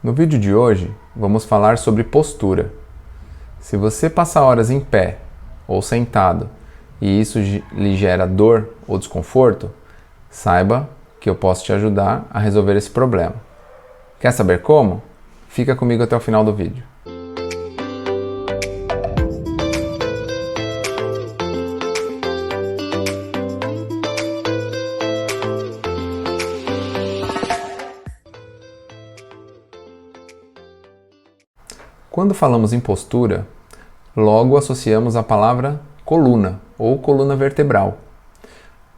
No vídeo de hoje, vamos falar sobre postura. Se você passa horas em pé ou sentado e isso lhe gera dor ou desconforto, saiba que eu posso te ajudar a resolver esse problema. Quer saber como? Fica comigo até o final do vídeo. Quando falamos em postura, logo associamos a palavra coluna ou coluna vertebral.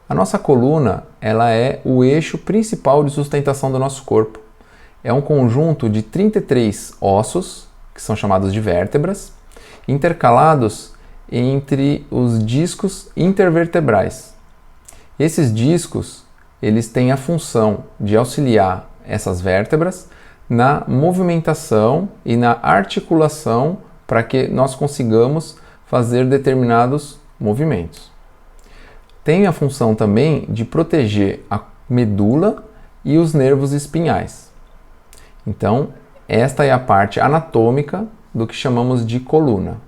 A nossa coluna, ela é o eixo principal de sustentação do nosso corpo. É um conjunto de 33 ossos, que são chamados de vértebras, intercalados entre os discos intervertebrais. Esses discos, eles têm a função de auxiliar essas vértebras na movimentação e na articulação para que nós consigamos fazer determinados movimentos. Tem a função também de proteger a medula e os nervos espinhais. Então, esta é a parte anatômica do que chamamos de coluna.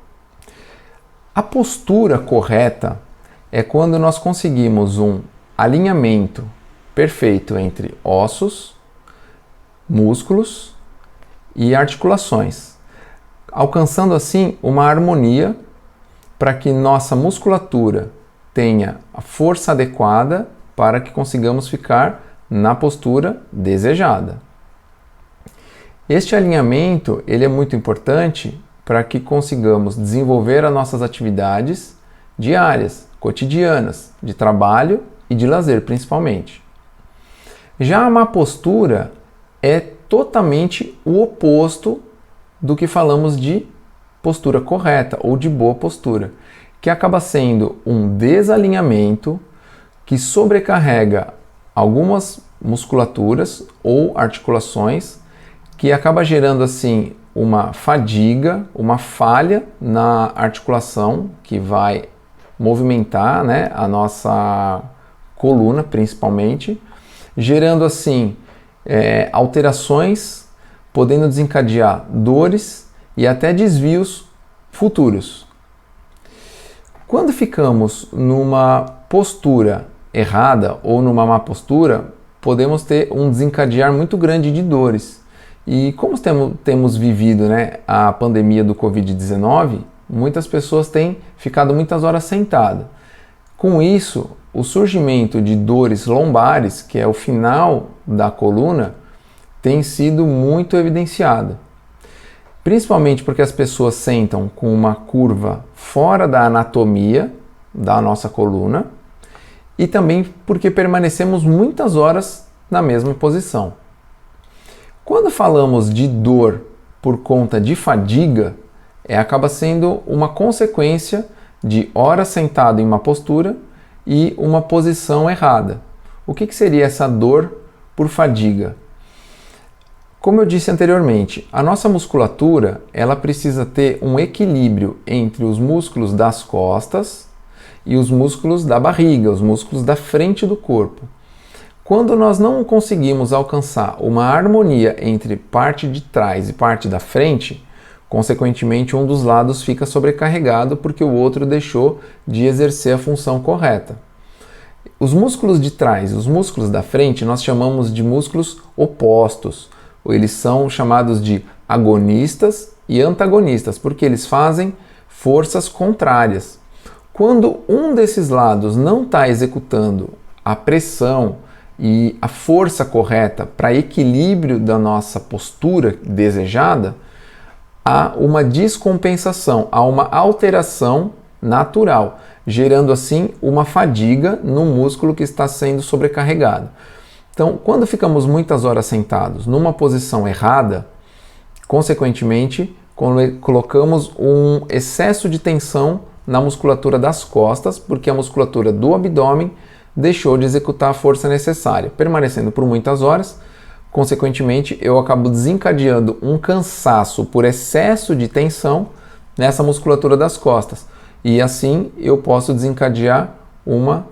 A postura correta é quando nós conseguimos um alinhamento perfeito entre ossos, músculos e articulações, alcançando assim uma harmonia para que nossa musculatura tenha a força adequada para que consigamos ficar na postura desejada. Este alinhamento ele é muito importante para que consigamos desenvolver as nossas atividades diárias, cotidianas, de trabalho e de lazer principalmente. Já a má postura é totalmente o oposto do que falamos de postura correta ou de boa postura, que acaba sendo um desalinhamento que sobrecarrega algumas musculaturas ou articulações, que acaba gerando assim uma fadiga, uma falha na articulação que vai movimentar, a nossa coluna principalmente, gerando assim alterações, podendo desencadear dores e até desvios futuros. Quando ficamos numa postura errada ou numa má postura, podemos ter um desencadear muito grande de dores. E como temos vivido a pandemia do Covid-19, muitas pessoas têm ficado muitas horas sentadas. Com isso, o surgimento de dores lombares, que é o final da coluna, tem sido muito evidenciado. Principalmente porque as pessoas sentam com uma curva fora da anatomia da nossa coluna e também porque permanecemos muitas horas na mesma posição. Quando falamos de dor por conta de fadiga, acaba sendo uma consequência de horas sentado em uma postura e uma posição errada. O que seria essa dor por fadiga? Como eu disse anteriormente, a nossa musculatura ela precisa ter um equilíbrio entre os músculos das costas e os músculos da barriga, os músculos da frente do corpo. Quando nós não conseguimos alcançar uma harmonia entre parte de trás e parte da frente, consequentemente um dos lados fica sobrecarregado porque o outro deixou de exercer a função correta. Os músculos de trás e os músculos da frente nós chamamos de músculos opostos. Eles são chamados de agonistas e antagonistas, porque eles fazem forças contrárias. Quando um desses lados não está executando a pressão e a força correta para equilíbrio da nossa postura desejada, há uma descompensação, há uma alteração natural, gerando assim uma fadiga no músculo que está sendo sobrecarregado. Então, quando ficamos muitas horas sentados numa posição errada, consequentemente, colocamos um excesso de tensão na musculatura das costas, porque a musculatura do abdômen deixou de executar a força necessária. Permanecendo por muitas horas, consequentemente, eu acabo desencadeando um cansaço por excesso de tensão nessa musculatura das costas. E assim eu posso desencadear uma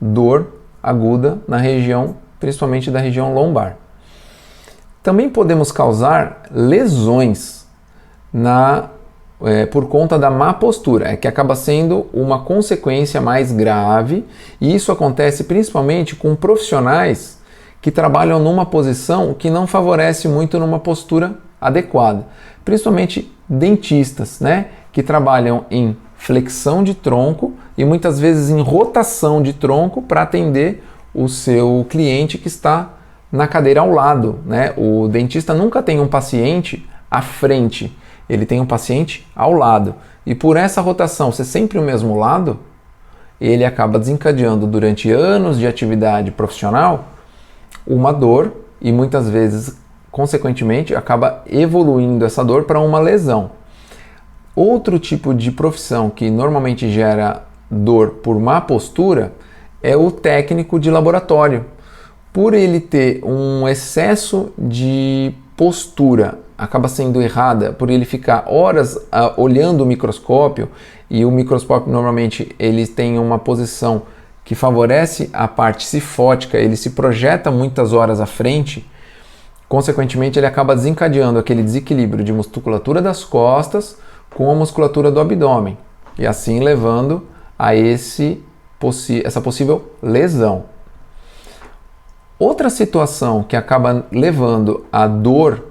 dor aguda na região, principalmente da região lombar. Também podemos causar lesões por conta da má postura, que acaba sendo uma consequência mais grave, e isso acontece principalmente com profissionais que trabalham numa posição que não favorece muito numa postura adequada, principalmente dentistas, né, que trabalham em flexão de tronco e muitas vezes em rotação de tronco para atender o seu cliente que está na cadeira ao lado, né? O dentista nunca tem um paciente à frente, ele tem um paciente ao lado. E por essa rotação ser sempre o mesmo lado, ele acaba desencadeando durante anos de atividade profissional uma dor e muitas vezes, consequentemente, acaba evoluindo essa dor para uma lesão. Outro tipo de profissão que normalmente gera dor por má postura é o técnico de laboratório. Por ele ter um excesso de postura, acaba sendo errada, por ele ficar horas olhando o microscópio, e o microscópio normalmente ele tem uma posição que favorece a parte cifótica, ele se projeta muitas horas à frente, consequentemente ele acaba desencadeando aquele desequilíbrio de musculatura das costas com a musculatura do abdômen, e assim levando a essa possível lesão. Outra situação que acaba levando à dor,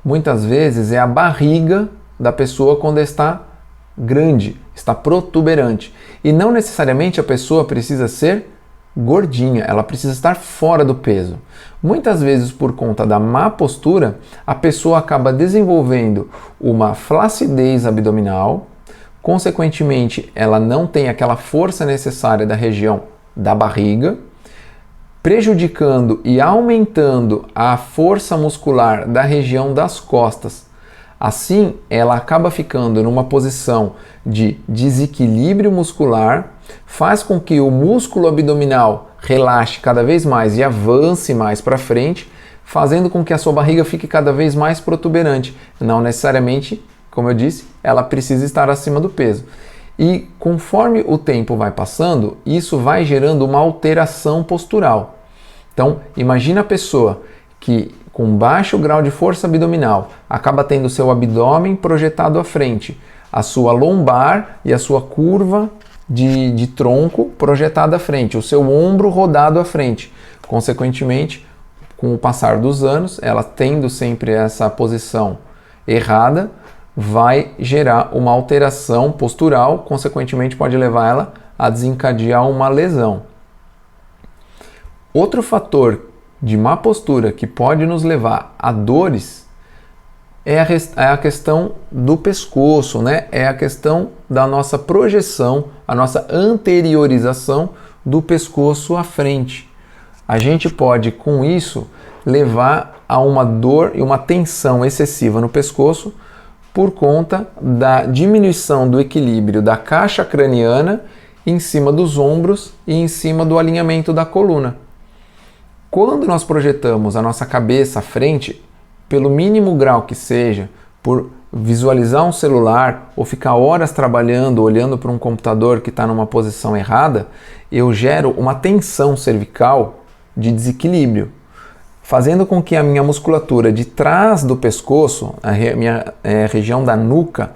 muitas vezes, é a barriga da pessoa quando está grande, está protuberante. E não necessariamente a pessoa precisa ser gordinha, ela precisa estar fora do peso. Muitas vezes, por conta da má postura, a pessoa acaba desenvolvendo uma flacidez abdominal, consequentemente, ela não tem aquela força necessária da região da barriga, prejudicando e aumentando a força muscular da região das costas. Assim, ela acaba ficando numa posição de desequilíbrio muscular, faz com que o músculo abdominal relaxe cada vez mais e avance mais para frente, fazendo com que a sua barriga fique cada vez mais protuberante. Não necessariamente, como eu disse, ela precisa estar acima do peso. E conforme o tempo vai passando, isso vai gerando uma alteração postural. Então, imagina a pessoa que com baixo grau de força abdominal acaba tendo seu abdômen projetado à frente, a sua lombar e a sua curva de tronco projetada à frente, o seu ombro rodado à frente. Consequentemente, com o passar dos anos, ela tendo sempre essa posição errada, vai gerar uma alteração postural, consequentemente pode levar ela a desencadear uma lesão. Outro fator de má postura que pode nos levar a dores é a questão do pescoço, né? É a questão da nossa projeção, a nossa anteriorização do pescoço à frente. A gente pode, com isso, levar a uma dor e uma tensão excessiva no pescoço, por conta da diminuição do equilíbrio da caixa craniana em cima dos ombros e em cima do alinhamento da coluna. Quando nós projetamos a nossa cabeça à frente, pelo mínimo grau que seja, por visualizar um celular ou ficar horas trabalhando, olhando para um computador que está numa posição errada, eu gero uma tensão cervical de desequilíbrio, fazendo com que a minha musculatura de trás do pescoço, a minha região da nuca,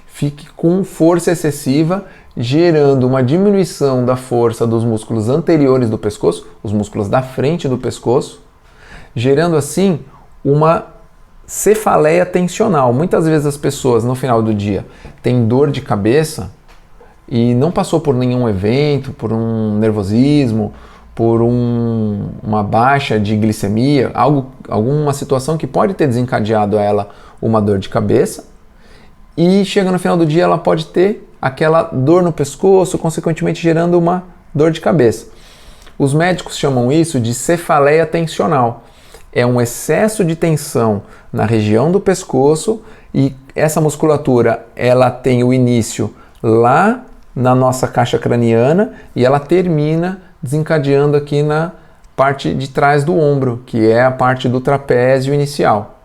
fique com força excessiva, gerando uma diminuição da força dos músculos anteriores do pescoço, os músculos da frente do pescoço, gerando assim uma cefaleia tensional. Muitas vezes as pessoas no final do dia têm dor de cabeça e não passou por nenhum evento, por um nervosismo, por uma baixa de glicemia, alguma situação que pode ter desencadeado a ela uma dor de cabeça, e chega no final do dia ela pode ter aquela dor no pescoço, consequentemente gerando uma dor de cabeça. Os médicos chamam isso de cefaleia tensional. É um excesso de tensão na região do pescoço, e essa musculatura ela tem o início lá na nossa caixa craniana e ela termina desencadeando aqui na parte de trás do ombro, que é a parte do trapézio inicial.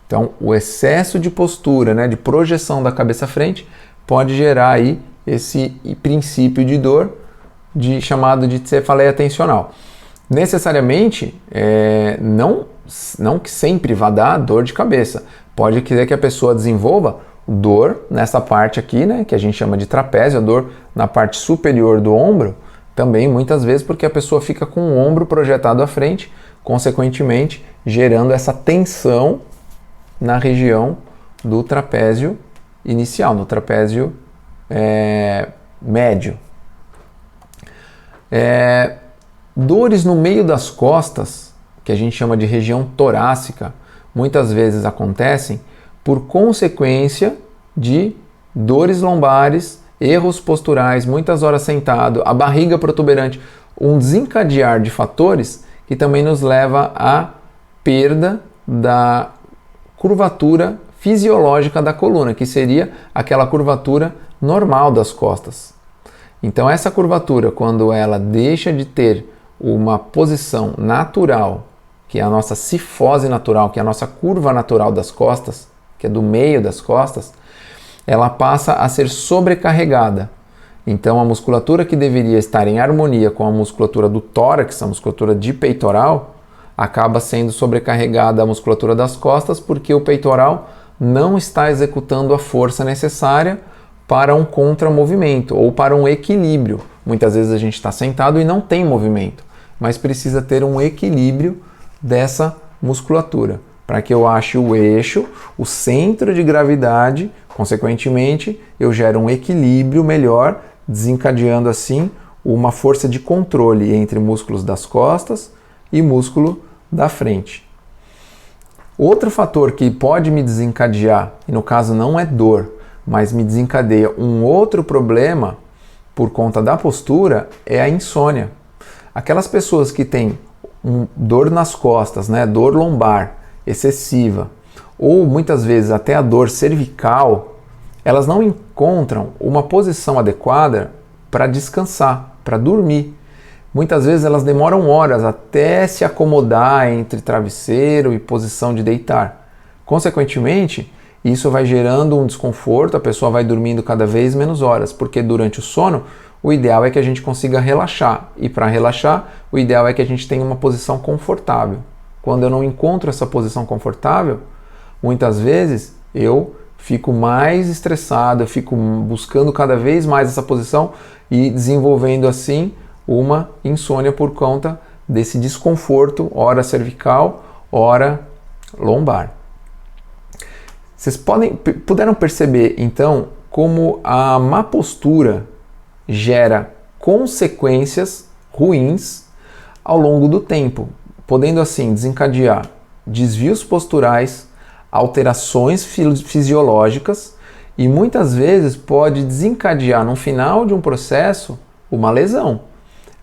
Então, o excesso de postura, né, de projeção da cabeça à frente, pode gerar aí esse princípio de dor chamado de cefaleia tensional. Necessariamente, não não que sempre vá dar dor de cabeça. Pode ser que a pessoa desenvolva dor nessa parte aqui, né, que a gente chama de trapézio, a dor na parte superior do ombro, também muitas vezes porque a pessoa fica com o ombro projetado à frente, consequentemente gerando essa tensão na região do trapézio inicial, no trapézio médio. Dores no meio das costas, que a gente chama de região torácica, muitas vezes acontecem por consequência de dores lombares, erros posturais, muitas horas sentado, a barriga protuberante, um desencadear de fatores que também nos leva à perda da curvatura fisiológica da coluna, que seria aquela curvatura normal das costas. Então essa curvatura, quando ela deixa de ter uma posição natural, que é a nossa cifose natural, que é a nossa curva natural das costas, que é do meio das costas, ela passa a ser sobrecarregada. Então a musculatura que deveria estar em harmonia com a musculatura do tórax, a musculatura de peitoral, acaba sendo sobrecarregada a musculatura das costas, porque o peitoral não está executando a força necessária para um contramovimento ou para um equilíbrio. Muitas vezes a gente está sentado e não tem movimento, mas precisa ter um equilíbrio dessa musculatura, para que eu ache o eixo, o centro de gravidade, consequentemente eu gero um equilíbrio melhor, desencadeando assim uma força de controle entre músculos das costas e músculo da frente. Outro fator que pode me desencadear, e no caso não é dor, mas me desencadeia um outro problema por conta da postura, é a insônia. Aquelas pessoas que têm dor nas costas, né, dor lombar excessiva, ou muitas vezes até a dor cervical, elas não encontram uma posição adequada para descansar, para dormir. Muitas vezes elas demoram horas até se acomodar entre travesseiro e posição de deitar. Consequentemente, isso vai gerando um desconforto, a pessoa vai dormindo cada vez menos horas, porque durante o sono o ideal é que a gente consiga relaxar. E para relaxar, o ideal é que a gente tenha uma posição confortável. Quando eu não encontro essa posição confortável, muitas vezes eu fico mais estressado, eu fico buscando cada vez mais essa posição e desenvolvendo assim uma insônia por conta desse desconforto, ora cervical, ora lombar. Vocês puderam perceber então como a má postura gera consequências ruins ao longo do tempo, podendo assim desencadear desvios posturais, alterações fisiológicas e muitas vezes pode desencadear no final de um processo uma lesão.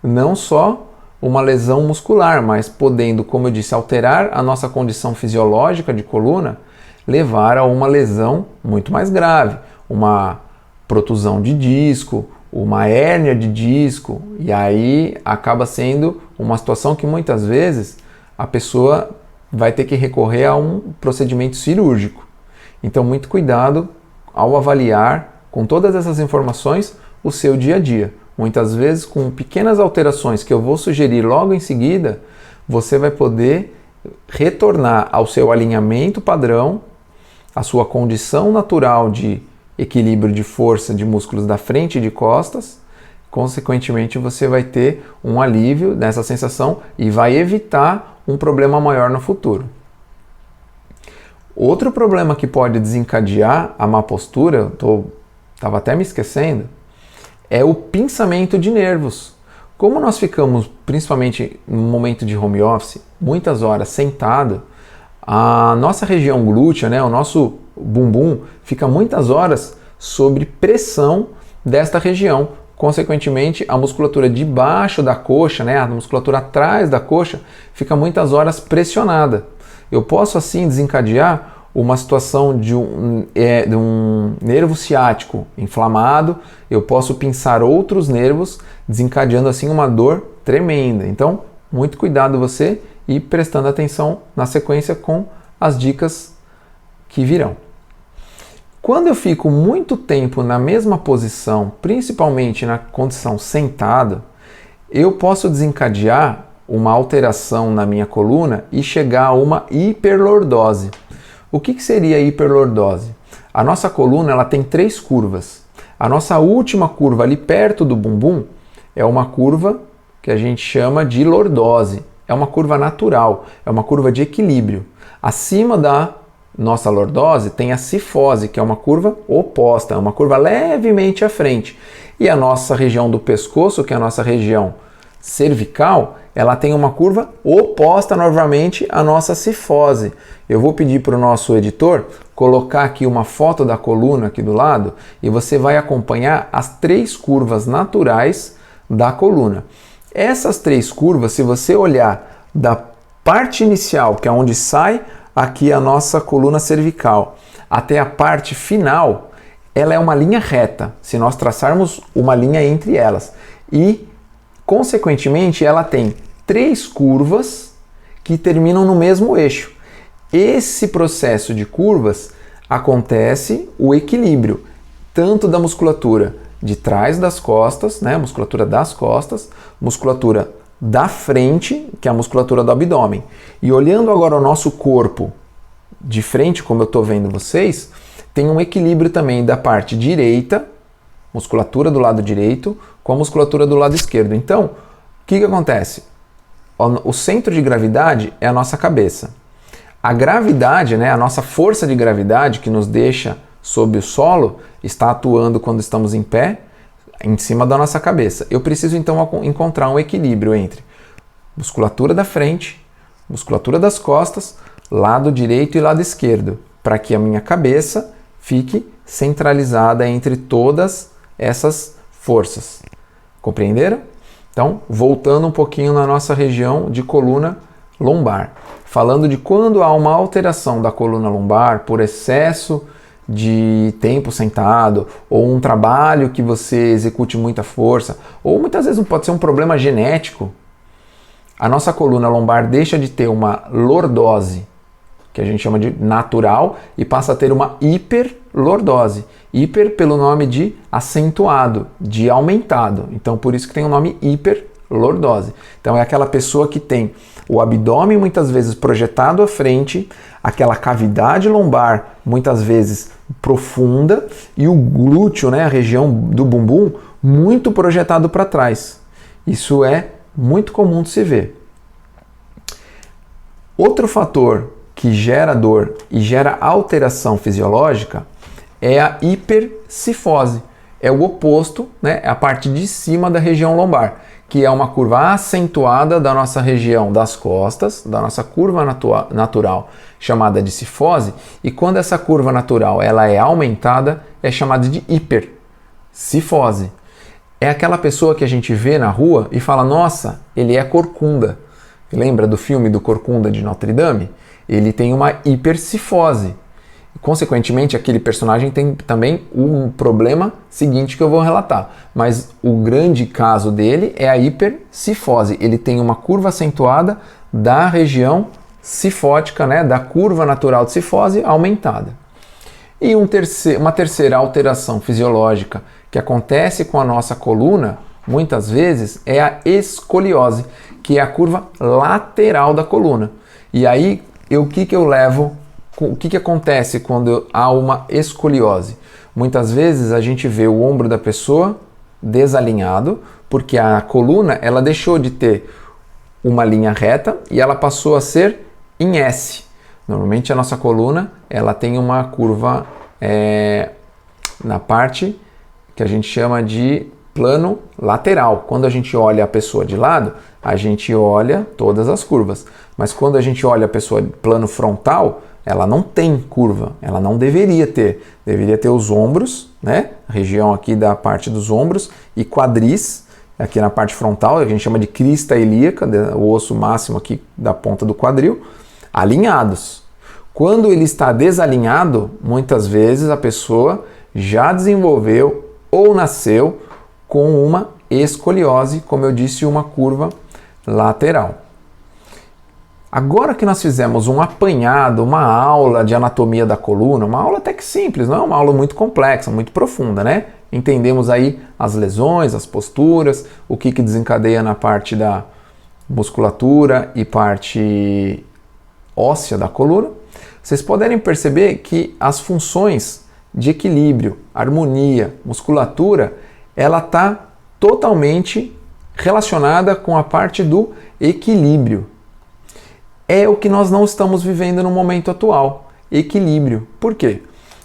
Não só uma lesão muscular, mas podendo, como eu disse, alterar a nossa condição fisiológica de coluna, levar a uma lesão muito mais grave, uma protusão de disco, uma hérnia de disco, e aí acaba sendo uma situação que muitas vezes a pessoa vai ter que recorrer a um procedimento cirúrgico. Então, muito cuidado ao avaliar com todas essas informações o seu dia a dia. Muitas vezes, com pequenas alterações que eu vou sugerir logo em seguida, você vai poder retornar ao seu alinhamento padrão, à sua condição natural de equilíbrio de força de músculos da frente e de costas. Consequentemente, você vai ter um alívio nessa sensação e vai evitar um problema maior no futuro. Outro problema que pode desencadear a má postura, estava até me esquecendo, é o pinçamento de nervos. Como nós ficamos, principalmente no momento de home office, muitas horas sentado, a nossa região glútea, né, o nosso bumbum, fica muitas horas sob pressão desta região. Consequentemente, a musculatura de baixo da coxa, né, a musculatura atrás da coxa, fica muitas horas pressionada. Eu posso assim desencadear uma situação de um nervo ciático inflamado, eu posso pinçar outros nervos, desencadeando assim uma dor tremenda. Então, muito cuidado você e prestando atenção na sequência com as dicas que virão. Quando eu fico muito tempo na mesma posição, principalmente na condição sentado, eu posso desencadear uma alteração na minha coluna e chegar a uma hiperlordose. O que seria a hiperlordose? A nossa coluna ela tem 3 curvas. A nossa última curva ali perto do bumbum é uma curva que a gente chama de lordose. É uma curva natural, é uma curva de equilíbrio. Acima da nossa lordose tem a cifose, que é uma curva oposta, é uma curva levemente à frente. E a nossa região do pescoço, que é a nossa região cervical, ela tem uma curva oposta novamente à nossa cifose. Eu vou pedir para o nosso editor colocar aqui uma foto da coluna aqui do lado e você vai acompanhar as 3 curvas naturais da coluna. Essas 3 curvas, se você olhar da parte inicial, que é onde sai aqui a nossa coluna cervical, até a parte final, ela é uma linha reta, se nós traçarmos uma linha entre elas. E, consequentemente, ela tem 3 curvas que terminam no mesmo eixo. Esse processo de curvas acontece o equilíbrio, tanto da musculatura de trás das costas, né, musculatura das costas, musculatura da frente, que é a musculatura do abdômen. E olhando agora o nosso corpo de frente, como eu estou vendo vocês, tem um equilíbrio também da parte direita, musculatura do lado direito, com a musculatura do lado esquerdo. Então, o que acontece? O centro de gravidade é a nossa cabeça. A gravidade, né, a nossa força de gravidade que nos deixa sob o solo, está atuando quando estamos em pé, em cima da nossa cabeça. Eu preciso então encontrar um equilíbrio entre musculatura da frente, musculatura das costas, lado direito e lado esquerdo, para que a minha cabeça fique centralizada entre todas essas forças. Compreenderam? Então, voltando um pouquinho na nossa região de coluna lombar, falando de quando há uma alteração da coluna lombar por excesso de tempo sentado, ou um trabalho que você execute muita força, ou muitas vezes pode ser um problema genético, a nossa coluna lombar deixa de ter uma lordose, que a gente chama de natural, e passa a ter uma hiperlordose. Hiper pelo nome de acentuado, de aumentado. Então por isso que tem o nome hiperlordose. Então é aquela pessoa que tem o abdômen muitas vezes projetado à frente, aquela cavidade lombar muitas vezes profunda e o glúteo, né, a região do bumbum, muito projetado para trás. Isso é muito comum de se ver. Outro fator que gera dor e gera alteração fisiológica é a hipercifose. É o oposto, né, é a parte de cima da região lombar, que é uma curva acentuada da nossa região das costas, da nossa curva natural, chamada de cifose, e quando essa curva natural ela é aumentada, é chamada de hipercifose. É aquela pessoa que a gente vê na rua e fala, nossa, ele é corcunda. Lembra do filme do Corcunda de Notre Dame? Ele tem uma hipercifose. Consequentemente, aquele personagem tem também um problema seguinte que eu vou relatar. Mas o grande caso dele é a hipercifose. Ele tem uma curva acentuada da região cifótica, né, da curva natural de cifose aumentada. E uma terceira alteração fisiológica que acontece com a nossa coluna, muitas vezes, é a escoliose, que é a curva lateral da coluna. E aí, o que acontece quando há uma escoliose? Muitas vezes a gente vê o ombro da pessoa desalinhado, porque a coluna ela deixou de ter uma linha reta e ela passou a ser em S. Normalmente a nossa coluna ela tem uma curva na parte que a gente chama de plano lateral. Quando a gente olha a pessoa de lado, a gente olha todas as curvas. Mas quando a gente olha a pessoa de plano frontal, ela não tem curva, ela não deveria ter. Deveria ter os ombros, né? A região aqui da parte dos ombros e quadris, aqui na parte frontal, a gente chama de crista ilíaca, o osso máximo aqui da ponta do quadril, alinhados. Quando ele está desalinhado, muitas vezes a pessoa já desenvolveu ou nasceu com uma escoliose, como eu disse, uma curva lateral. Agora que nós fizemos um apanhado, uma aula de anatomia da coluna, uma aula até que simples, não é uma aula muito complexa, muito profunda, né? Entendemos aí as lesões, as posturas, o que desencadeia na parte musculatura e parte óssea da coluna, vocês poderem perceber que as funções de equilíbrio, harmonia, musculatura, ela está totalmente relacionada com a parte do equilíbrio. É o que nós não estamos vivendo no momento atual, equilíbrio. Por quê?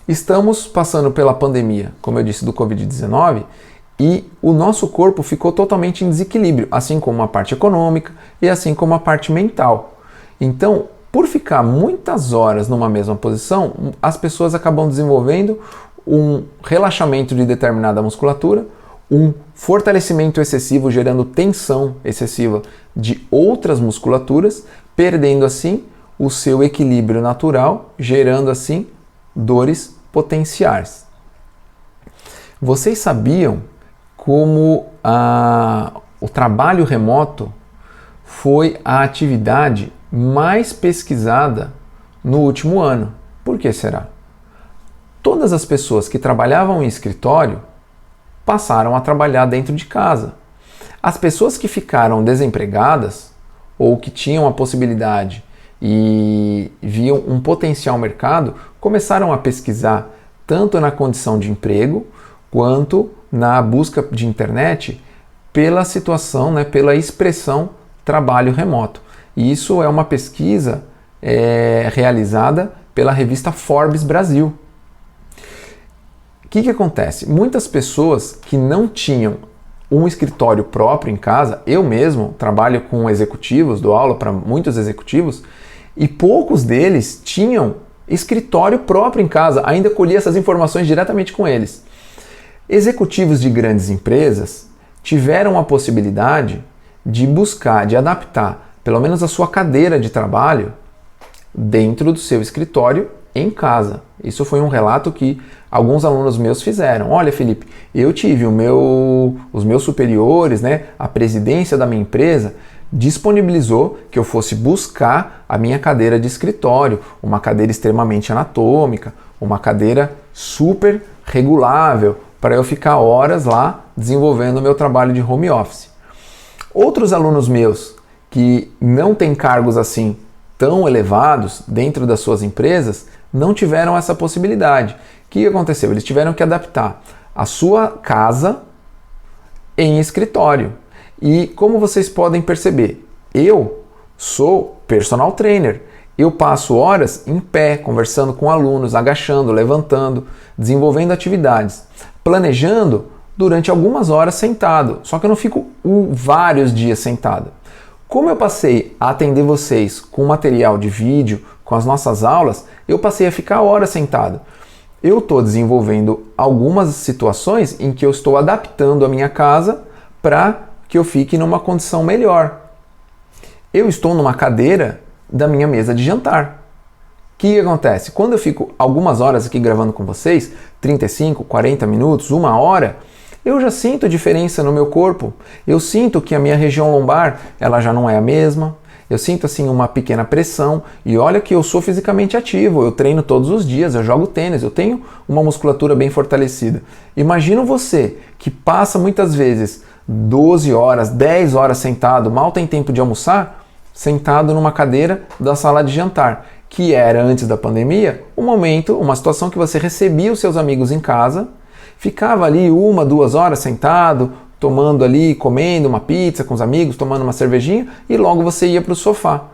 Estamos passando pela pandemia, como eu disse, do Covid-19, e o nosso corpo ficou totalmente em desequilíbrio, assim como a parte econômica e assim como a parte mental. Então, por ficar muitas horas numa mesma posição, as pessoas acabam desenvolvendo um relaxamento de determinada musculatura, um fortalecimento excessivo, gerando tensão excessiva de outras musculaturas, perdendo assim o seu equilíbrio natural, gerando assim dores potenciais. Vocês sabiam como o trabalho remoto foi a atividade mais pesquisada no último ano? Por que será? Todas as pessoas que trabalhavam em escritório passaram a trabalhar dentro de casa. As pessoas que ficaram desempregadas ou que tinham a possibilidade e viam um potencial mercado, começaram a pesquisar tanto na condição de emprego quanto na busca de internet pela situação, pela expressão trabalho remoto. E isso é uma pesquisa realizada pela revista Forbes Brasil. O que acontece? Muitas pessoas que não tinham um escritório próprio em casa, eu mesmo trabalho com executivos, dou aula para muitos executivos, e poucos deles tinham escritório próprio em casa, ainda colhi essas informações diretamente com eles. Executivos de grandes empresas tiveram a possibilidade de buscar, de adaptar pelo menos a sua cadeira de trabalho dentro do seu escritório em casa. Isso foi um relato que alguns alunos meus fizeram. Olha, Felipe, eu tive os meus superiores, a presidência da minha empresa disponibilizou que eu fosse buscar a minha cadeira de escritório, uma cadeira extremamente anatômica, uma cadeira super regulável, para eu ficar horas lá desenvolvendo o meu trabalho de home office. Outros alunos meus que não têm cargos assim tão elevados dentro das suas empresas não tiveram essa possibilidade. O que aconteceu? Eles tiveram que adaptar a sua casa em escritório. E como vocês podem perceber, eu sou personal trainer. Eu passo horas em pé, conversando com alunos, agachando, levantando, desenvolvendo atividades, planejando durante algumas horas sentado. Só que eu não fico vários dias sentado. Como eu passei a atender vocês com material de vídeo, com as nossas aulas, eu passei a ficar horas sentado. Eu estou desenvolvendo algumas situações em que eu estou adaptando a minha casa para que eu fique numa condição melhor. Eu estou numa cadeira da minha mesa de jantar. O que acontece? Quando eu fico algumas horas aqui gravando com vocês, 35, 40 minutos, 1 hora, eu já sinto diferença no meu corpo. Eu sinto que a minha região lombar, ela já não é a mesma. Eu sinto assim uma pequena pressão e olha que eu sou fisicamente ativo, eu treino todos os dias, eu jogo tênis, eu tenho uma musculatura bem fortalecida. Imagina você que passa muitas vezes 12 horas, 10 horas sentado, mal tem tempo de almoçar, sentado numa cadeira da sala de jantar, que era antes da pandemia, uma situação que você recebia os seus amigos em casa, ficava ali 1, 2 horas sentado, tomando ali, comendo uma pizza com os amigos, tomando uma cervejinha e logo você ia para o sofá.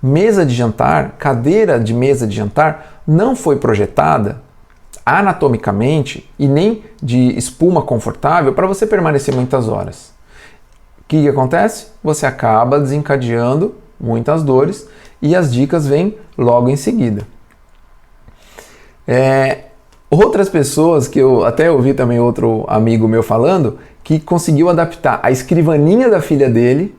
Mesa de jantar, cadeira de mesa de jantar não foi projetada anatomicamente e nem de espuma confortável para você permanecer muitas horas. O que acontece? Você acaba desencadeando muitas dores e as dicas vêm logo em seguida. Outras pessoas, que eu até ouvi também outro amigo meu falando, que conseguiu adaptar a escrivaninha da filha dele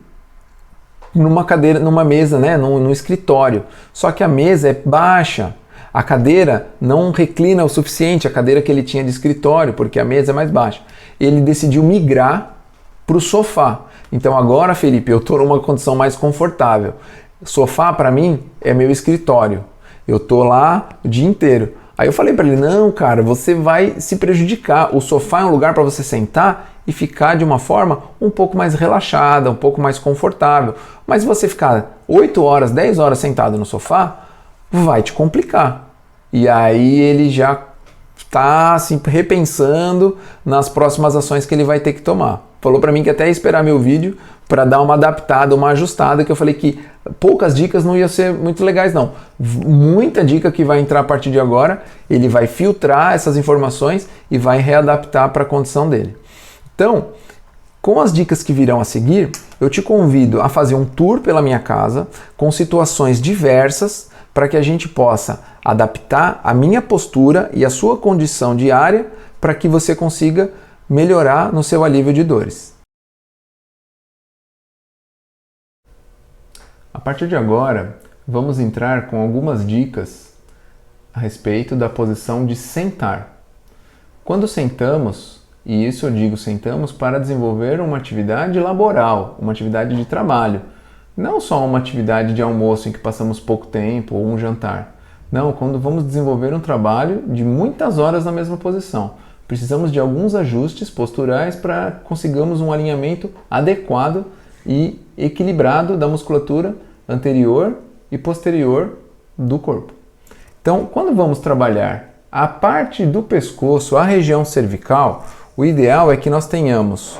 numa cadeira, numa mesa, num escritório. Só que a mesa é baixa, a cadeira não reclina o suficiente, a cadeira que ele tinha de escritório, porque a mesa é mais baixa. Ele decidiu migrar para o sofá. Então agora, Felipe, eu estou numa condição mais confortável. Sofá para mim é meu escritório. Eu estou lá o dia inteiro. Aí eu falei para ele, não, cara, você vai se prejudicar. O sofá é um lugar para você sentar e ficar de uma forma um pouco mais relaxada, um pouco mais confortável. Mas se você ficar 8 horas, 10 horas sentado no sofá, vai te complicar. E aí ele já está assim, repensando nas próximas ações que ele vai ter que tomar. Falou para mim que até ia esperar meu vídeo para dar uma adaptada, uma ajustada, que eu falei que poucas dicas não iam ser muito legais não. Muita dica que vai entrar a partir de agora, ele vai filtrar essas informações e vai readaptar para a condição dele. Então, com as dicas que virão a seguir, eu te convido a fazer um tour pela minha casa com situações diversas para que a gente possa adaptar a minha postura e a sua condição diária para que você consiga melhorar no seu alívio de dores. A partir de agora, vamos entrar com algumas dicas a respeito da posição de sentar. Quando sentamos, e isso eu digo sentamos para desenvolver uma atividade laboral, uma atividade de trabalho, não só uma atividade de almoço em que passamos pouco tempo ou um jantar. Não, quando vamos desenvolver um trabalho de muitas horas na mesma posição. Precisamos de alguns ajustes posturais para consigamos um alinhamento adequado e equilibrado da musculatura anterior e posterior do corpo. Então, quando vamos trabalhar a parte do pescoço, a região cervical, o ideal é que nós tenhamos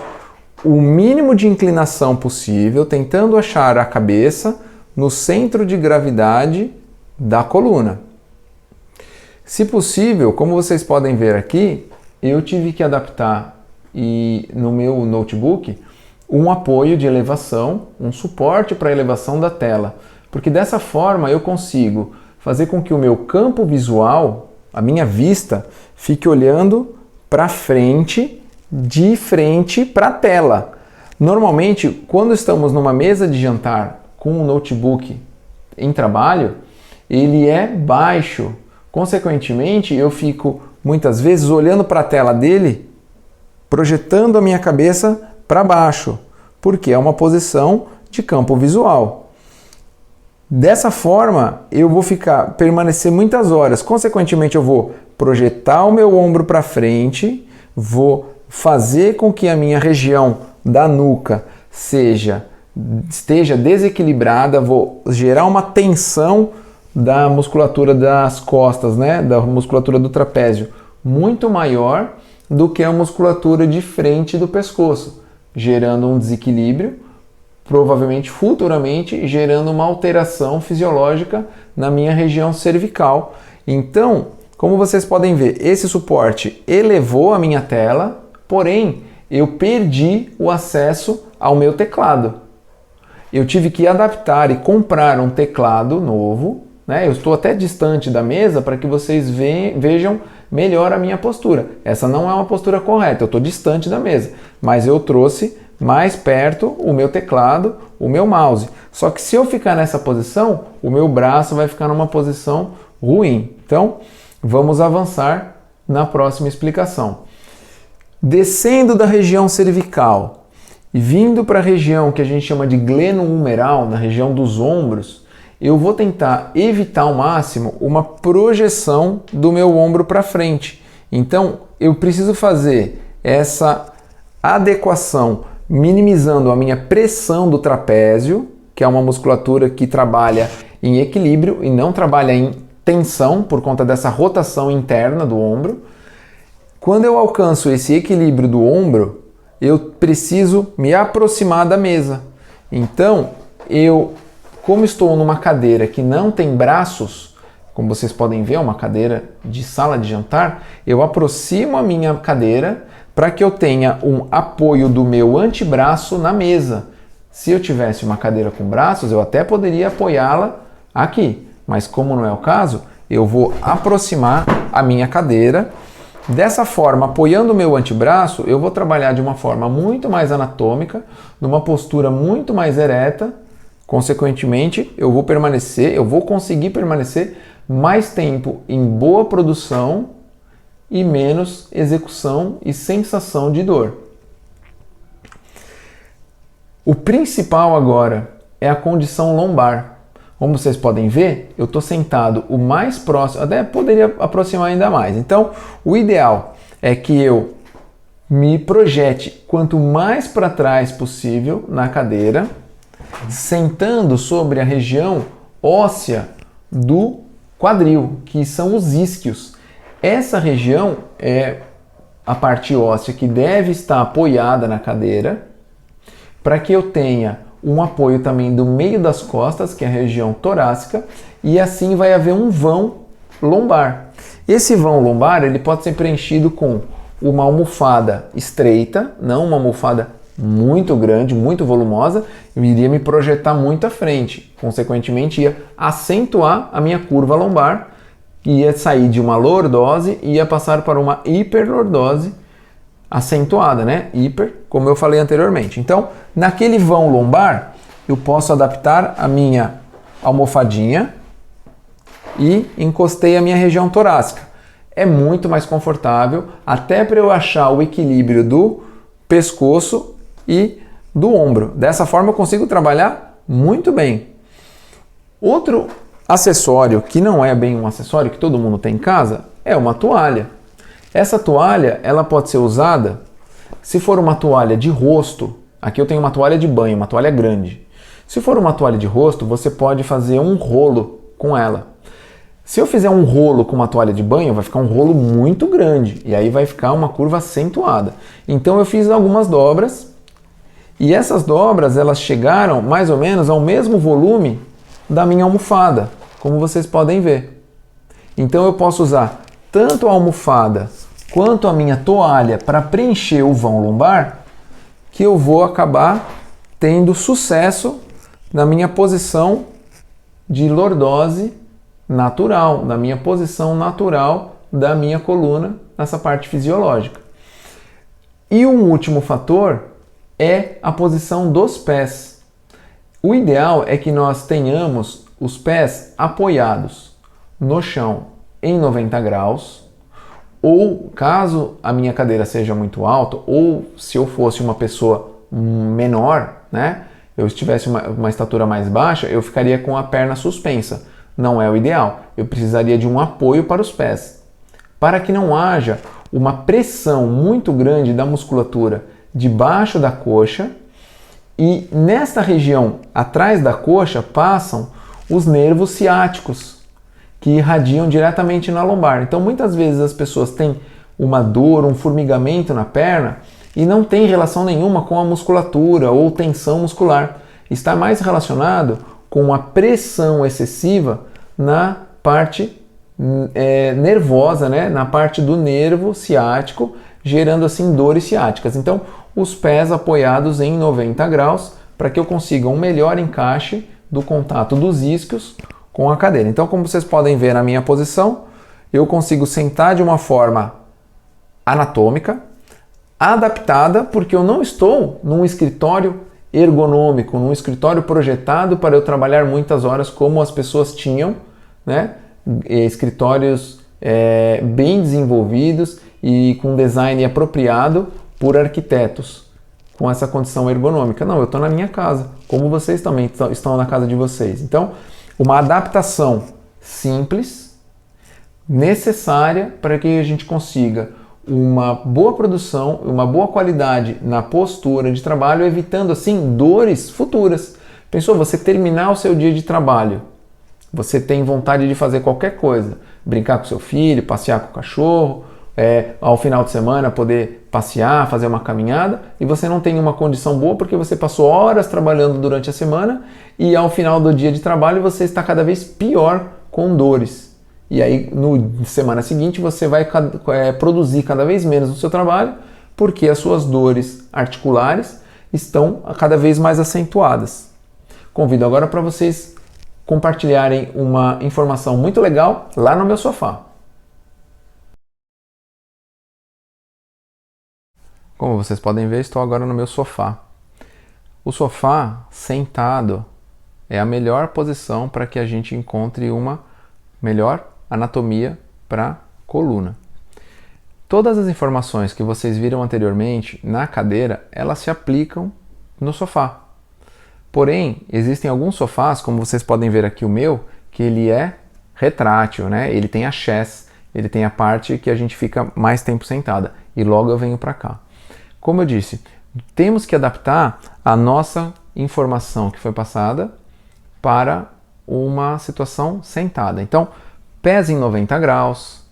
o mínimo de inclinação possível, tentando achar a cabeça no centro de gravidade da coluna. Se possível, como vocês podem ver aqui, eu tive que adaptar no meu notebook um apoio de elevação, um suporte para a elevação da tela, porque dessa forma eu consigo fazer com que o meu campo visual, a minha vista, fique olhando para frente, de frente para a tela. Normalmente, quando estamos numa mesa de jantar com um notebook em trabalho, ele é baixo. Consequentemente, eu fico muitas vezes olhando para a tela dele, projetando a minha cabeça para baixo, porque é uma posição de campo visual. Dessa forma, eu vou permanecer muitas horas. Consequentemente, eu vou projetar o meu ombro para frente, vou fazer com que a minha região da nuca esteja desequilibrada, vou gerar uma tensão da musculatura das costas, né, da musculatura do trapézio, muito maior do que a musculatura de frente do pescoço, gerando um desequilíbrio, provavelmente futuramente gerando uma alteração fisiológica na minha região cervical. Então, como vocês podem ver, esse suporte elevou a minha tela, porém eu perdi o acesso ao meu teclado. Eu tive que adaptar e comprar um teclado novo, né? Eu estou até distante da mesa para que vocês vejam melhor a minha postura. Essa não é uma postura correta, eu estou distante da mesa, mas eu trouxe mais perto o meu teclado, o meu mouse. Só que se eu ficar nessa posição, o meu braço vai ficar numa posição ruim. Então, vamos avançar na próxima explicação. Descendo da região cervical e vindo para a região que a gente chama de glenohumeral, na região dos ombros, eu vou tentar evitar ao máximo uma projeção do meu ombro para frente. Então, eu preciso fazer essa adequação, minimizando a minha pressão do trapézio, que é uma musculatura que trabalha em equilíbrio e não trabalha em tensão por conta dessa rotação interna do ombro. Quando eu alcanço esse equilíbrio do ombro, eu preciso me aproximar da mesa. Então, como estou numa cadeira que não tem braços, como vocês podem ver, é uma cadeira de sala de jantar, eu aproximo a minha cadeira para que eu tenha um apoio do meu antebraço na mesa. Se eu tivesse uma cadeira com braços, eu até poderia apoiá-la aqui, mas como não é o caso, eu vou aproximar a minha cadeira. Dessa forma, apoiando o meu antebraço, eu vou trabalhar de uma forma muito mais anatômica, numa postura muito mais ereta. Consequentemente, eu vou conseguir permanecer mais tempo em boa produção e menos execução e sensação de dor. O principal agora é a condição lombar. Como vocês podem ver, eu estou sentado o mais próximo, até poderia aproximar ainda mais. Então, o ideal é que eu me projete quanto mais para trás possível na cadeira, sentando sobre a região óssea do quadril, que são os isquios. Essa região é a parte óssea que deve estar apoiada na cadeira, para que eu tenha um apoio também do meio das costas, que é a região torácica, e assim vai haver um vão lombar. Esse vão lombar ele pode ser preenchido com uma almofada estreita, não uma almofada muito grande, muito volumosa, eu iria me projetar muito à frente, consequentemente ia acentuar a minha curva lombar, ia sair de uma lordose e ia passar para uma hiperlordose acentuada, né? Hiper, como eu falei anteriormente. Então, naquele vão lombar, eu posso adaptar a minha almofadinha e encostei a minha região torácica. É muito mais confortável, até para eu achar o equilíbrio do pescoço e do ombro. Dessa forma eu consigo trabalhar muito bem. Outro acessório, que não é bem um acessório que todo mundo tem em casa, é uma toalha. Essa toalha, ela pode ser usada, se for uma toalha de rosto, aqui eu tenho uma toalha de banho, uma toalha grande. Se for uma toalha de rosto, você pode fazer um rolo com ela. Se eu fizer um rolo com uma toalha de banho, vai ficar um rolo muito grande, e aí vai ficar uma curva acentuada. Então eu fiz algumas dobras, e essas dobras, elas chegaram mais ou menos ao mesmo volume da minha almofada, como vocês podem ver. Então eu posso usar tanto a almofada quanto a minha toalha para preencher o vão lombar, que eu vou acabar tendo sucesso na minha posição de lordose natural, na minha posição natural da minha coluna, nessa parte fisiológica. E um último fator é a posição dos pés. O ideal é que nós tenhamos os pés apoiados no chão em 90 graus, ou caso a minha cadeira seja muito alta, ou se eu fosse uma pessoa menor, né, eu estivesse uma estatura mais baixa, eu ficaria com a perna suspensa. Não é o ideal. Eu precisaria de um apoio para os pés, para que não haja uma pressão muito grande da musculatura debaixo da coxa, e nesta região atrás da coxa passam os nervos ciáticos, que irradiam diretamente na lombar. Então muitas vezes as pessoas têm uma dor, um formigamento na perna e não tem relação nenhuma com a musculatura ou tensão muscular. Está mais relacionado com a pressão excessiva na parte nervosa, né? Na parte do nervo ciático, gerando assim dores ciáticas. Então os pés apoiados em 90 graus para que eu consiga um melhor encaixe do contato dos isquios com a cadeira. Então, como vocês podem ver na minha posição, eu consigo sentar de uma forma anatômica, adaptada, porque eu não estou num escritório ergonômico, num escritório projetado para eu trabalhar muitas horas como as pessoas tinham, né? Escritórios bem desenvolvidos e com design apropriado por arquitetos com essa condição ergonômica. Não, eu estou na minha casa, como vocês também estão na casa de vocês. Então, uma adaptação simples, necessária para que a gente consiga uma boa produção, uma boa qualidade na postura de trabalho, evitando assim dores futuras. Pensou, você terminar o seu dia de trabalho, você tem vontade de fazer qualquer coisa, brincar com seu filho, passear com o cachorro, ao final de semana poder passear, fazer uma caminhada, e você não tem uma condição boa porque você passou horas trabalhando durante a semana e ao final do dia de trabalho você está cada vez pior com dores. E aí no semana seguinte você vai produzir cada vez menos no seu trabalho porque as suas dores articulares estão cada vez mais acentuadas. Convido agora para vocês compartilharem uma informação muito legal lá no meu sofá. Como vocês podem ver, estou agora no meu sofá. O sofá sentado é a melhor posição para que a gente encontre uma melhor anatomia para a coluna. Todas as informações que vocês viram anteriormente na cadeira, elas se aplicam no sofá. Porém, existem alguns sofás, como vocês podem ver aqui o meu, que ele é retrátil, né? Ele tem a chaise, ele tem a parte que a gente fica mais tempo sentada e logo eu venho para cá. Como eu disse, temos que adaptar a nossa informação que foi passada para uma situação sentada. Então, pesa em 90 graus.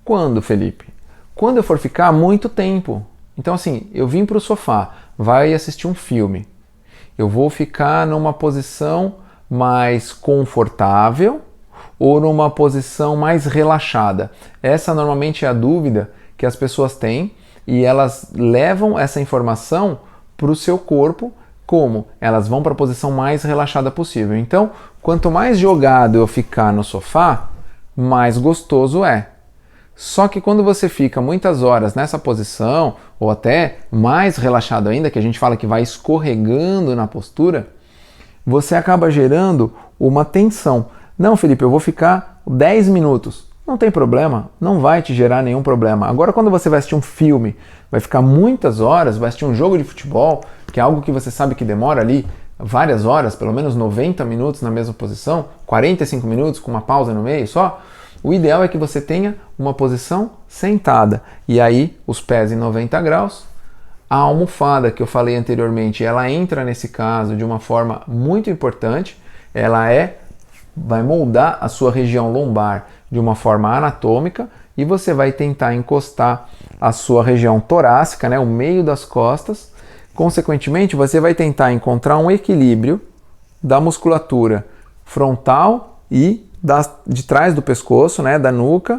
Quando, Felipe? Quando eu for ficar muito tempo. Então, assim, eu vim para o sofá, vai assistir um filme. Eu vou ficar numa posição mais confortável ou numa posição mais relaxada? Essa normalmente é a dúvida que as pessoas têm e elas levam essa informação para o seu corpo como? Elas vão para a posição mais relaxada possível. Então, quanto mais jogado eu ficar no sofá, mais gostoso é. Só que quando você fica muitas horas nessa posição, ou até mais relaxado ainda, que a gente fala que vai escorregando na postura, você acaba gerando uma tensão. Não, Felipe, eu vou ficar 10 minutos. Não tem problema, não vai te gerar nenhum problema. Agora, quando você vai assistir um filme, vai ficar muitas horas, vai assistir um jogo de futebol, que é algo que você sabe que demora ali várias horas, pelo menos 90 minutos na mesma posição, 45 minutos com uma pausa no meio só, o ideal é que você tenha uma posição sentada. E aí, os pés em 90 graus. A almofada que eu falei anteriormente, ela entra nesse caso de uma forma muito importante. Ela vai moldar a sua região lombar de uma forma anatômica e você vai tentar encostar a sua região torácica, né, o meio das costas. Consequentemente, você vai tentar encontrar um equilíbrio da musculatura frontal e de trás do pescoço, né, da nuca,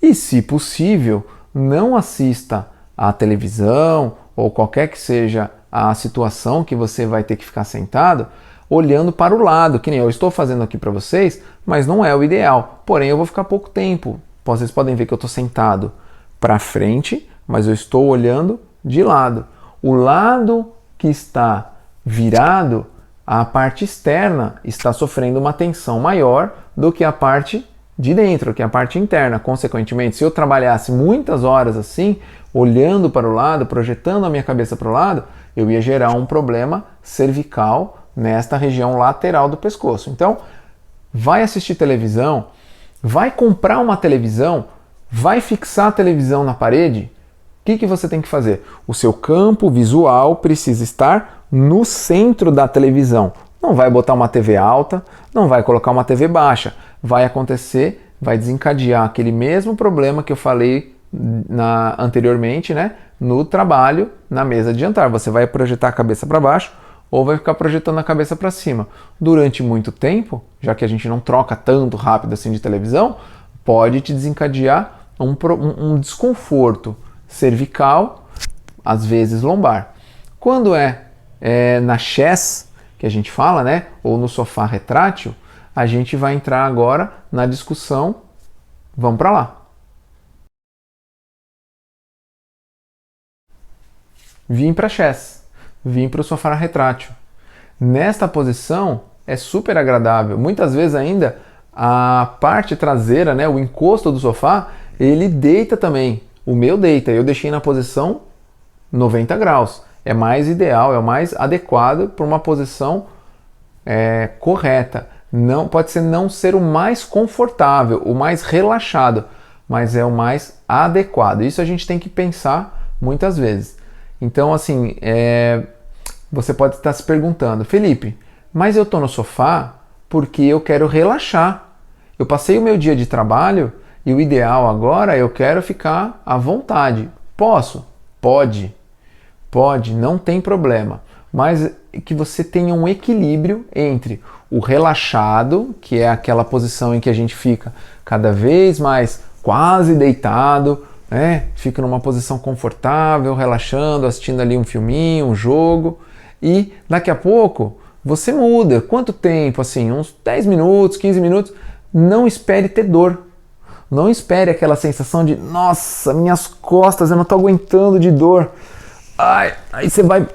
e, se possível, não assista à televisão ou qualquer que seja a situação que você vai ter que ficar sentado, olhando para o lado, que nem eu estou fazendo aqui para vocês, mas não é o ideal. Porém, eu vou ficar pouco tempo. Vocês podem ver que eu estou sentado para frente, mas eu estou olhando de lado. O lado que está virado, a parte externa está sofrendo uma tensão maior do que a parte de dentro, que é a parte interna. Consequentemente, se eu trabalhasse muitas horas assim, olhando para o lado, projetando a minha cabeça para o lado, eu ia gerar um problema cervical nesta região lateral do pescoço. Então, vai assistir televisão, vai comprar uma televisão, vai fixar a televisão na parede. O que você tem que fazer? O seu campo visual precisa estar no centro da televisão. Não vai botar uma TV alta, não vai colocar uma TV baixa. Vai acontecer, vai desencadear aquele mesmo problema que eu falei anteriormente, né? No trabalho, na mesa de jantar. Você vai projetar a cabeça para baixo ou vai ficar projetando a cabeça para cima. Durante muito tempo, já que a gente não troca tanto rápido assim de televisão, pode te desencadear um desconforto cervical, às vezes lombar. Quando é na chaise, que a gente fala, né, ou no sofá retrátil, a gente vai entrar agora na discussão. Vamos para lá. Vim para a chaise, vim para o sofá retrátil. Nesta posição é super agradável. Muitas vezes ainda a parte traseira, né, o encosto do sofá, ele deita também. O meu deita, eu deixei na posição 90 graus. É mais ideal, é o mais adequado para uma posição correta. Não pode não ser o mais confortável, o mais relaxado, mas é o mais adequado. Isso a gente tem que pensar muitas vezes. Então, assim, você pode estar se perguntando, Felipe, mas eu estou no sofá porque eu quero relaxar. Eu passei o meu dia de trabalho e o ideal agora eu quero ficar à vontade. Posso? Pode. Pode, não tem problema. Mas que você tenha um equilíbrio entre o relaxado, que é aquela posição em que a gente fica cada vez mais quase deitado, né? Fica numa posição confortável, relaxando, assistindo ali um filminho, um jogo, e daqui a pouco você muda. Quanto tempo? Assim, uns 10 minutos, 15 minutos. Não espere ter dor. Não espere aquela sensação de, nossa, minhas costas, eu não estou aguentando de dor. Ai, aí você vai,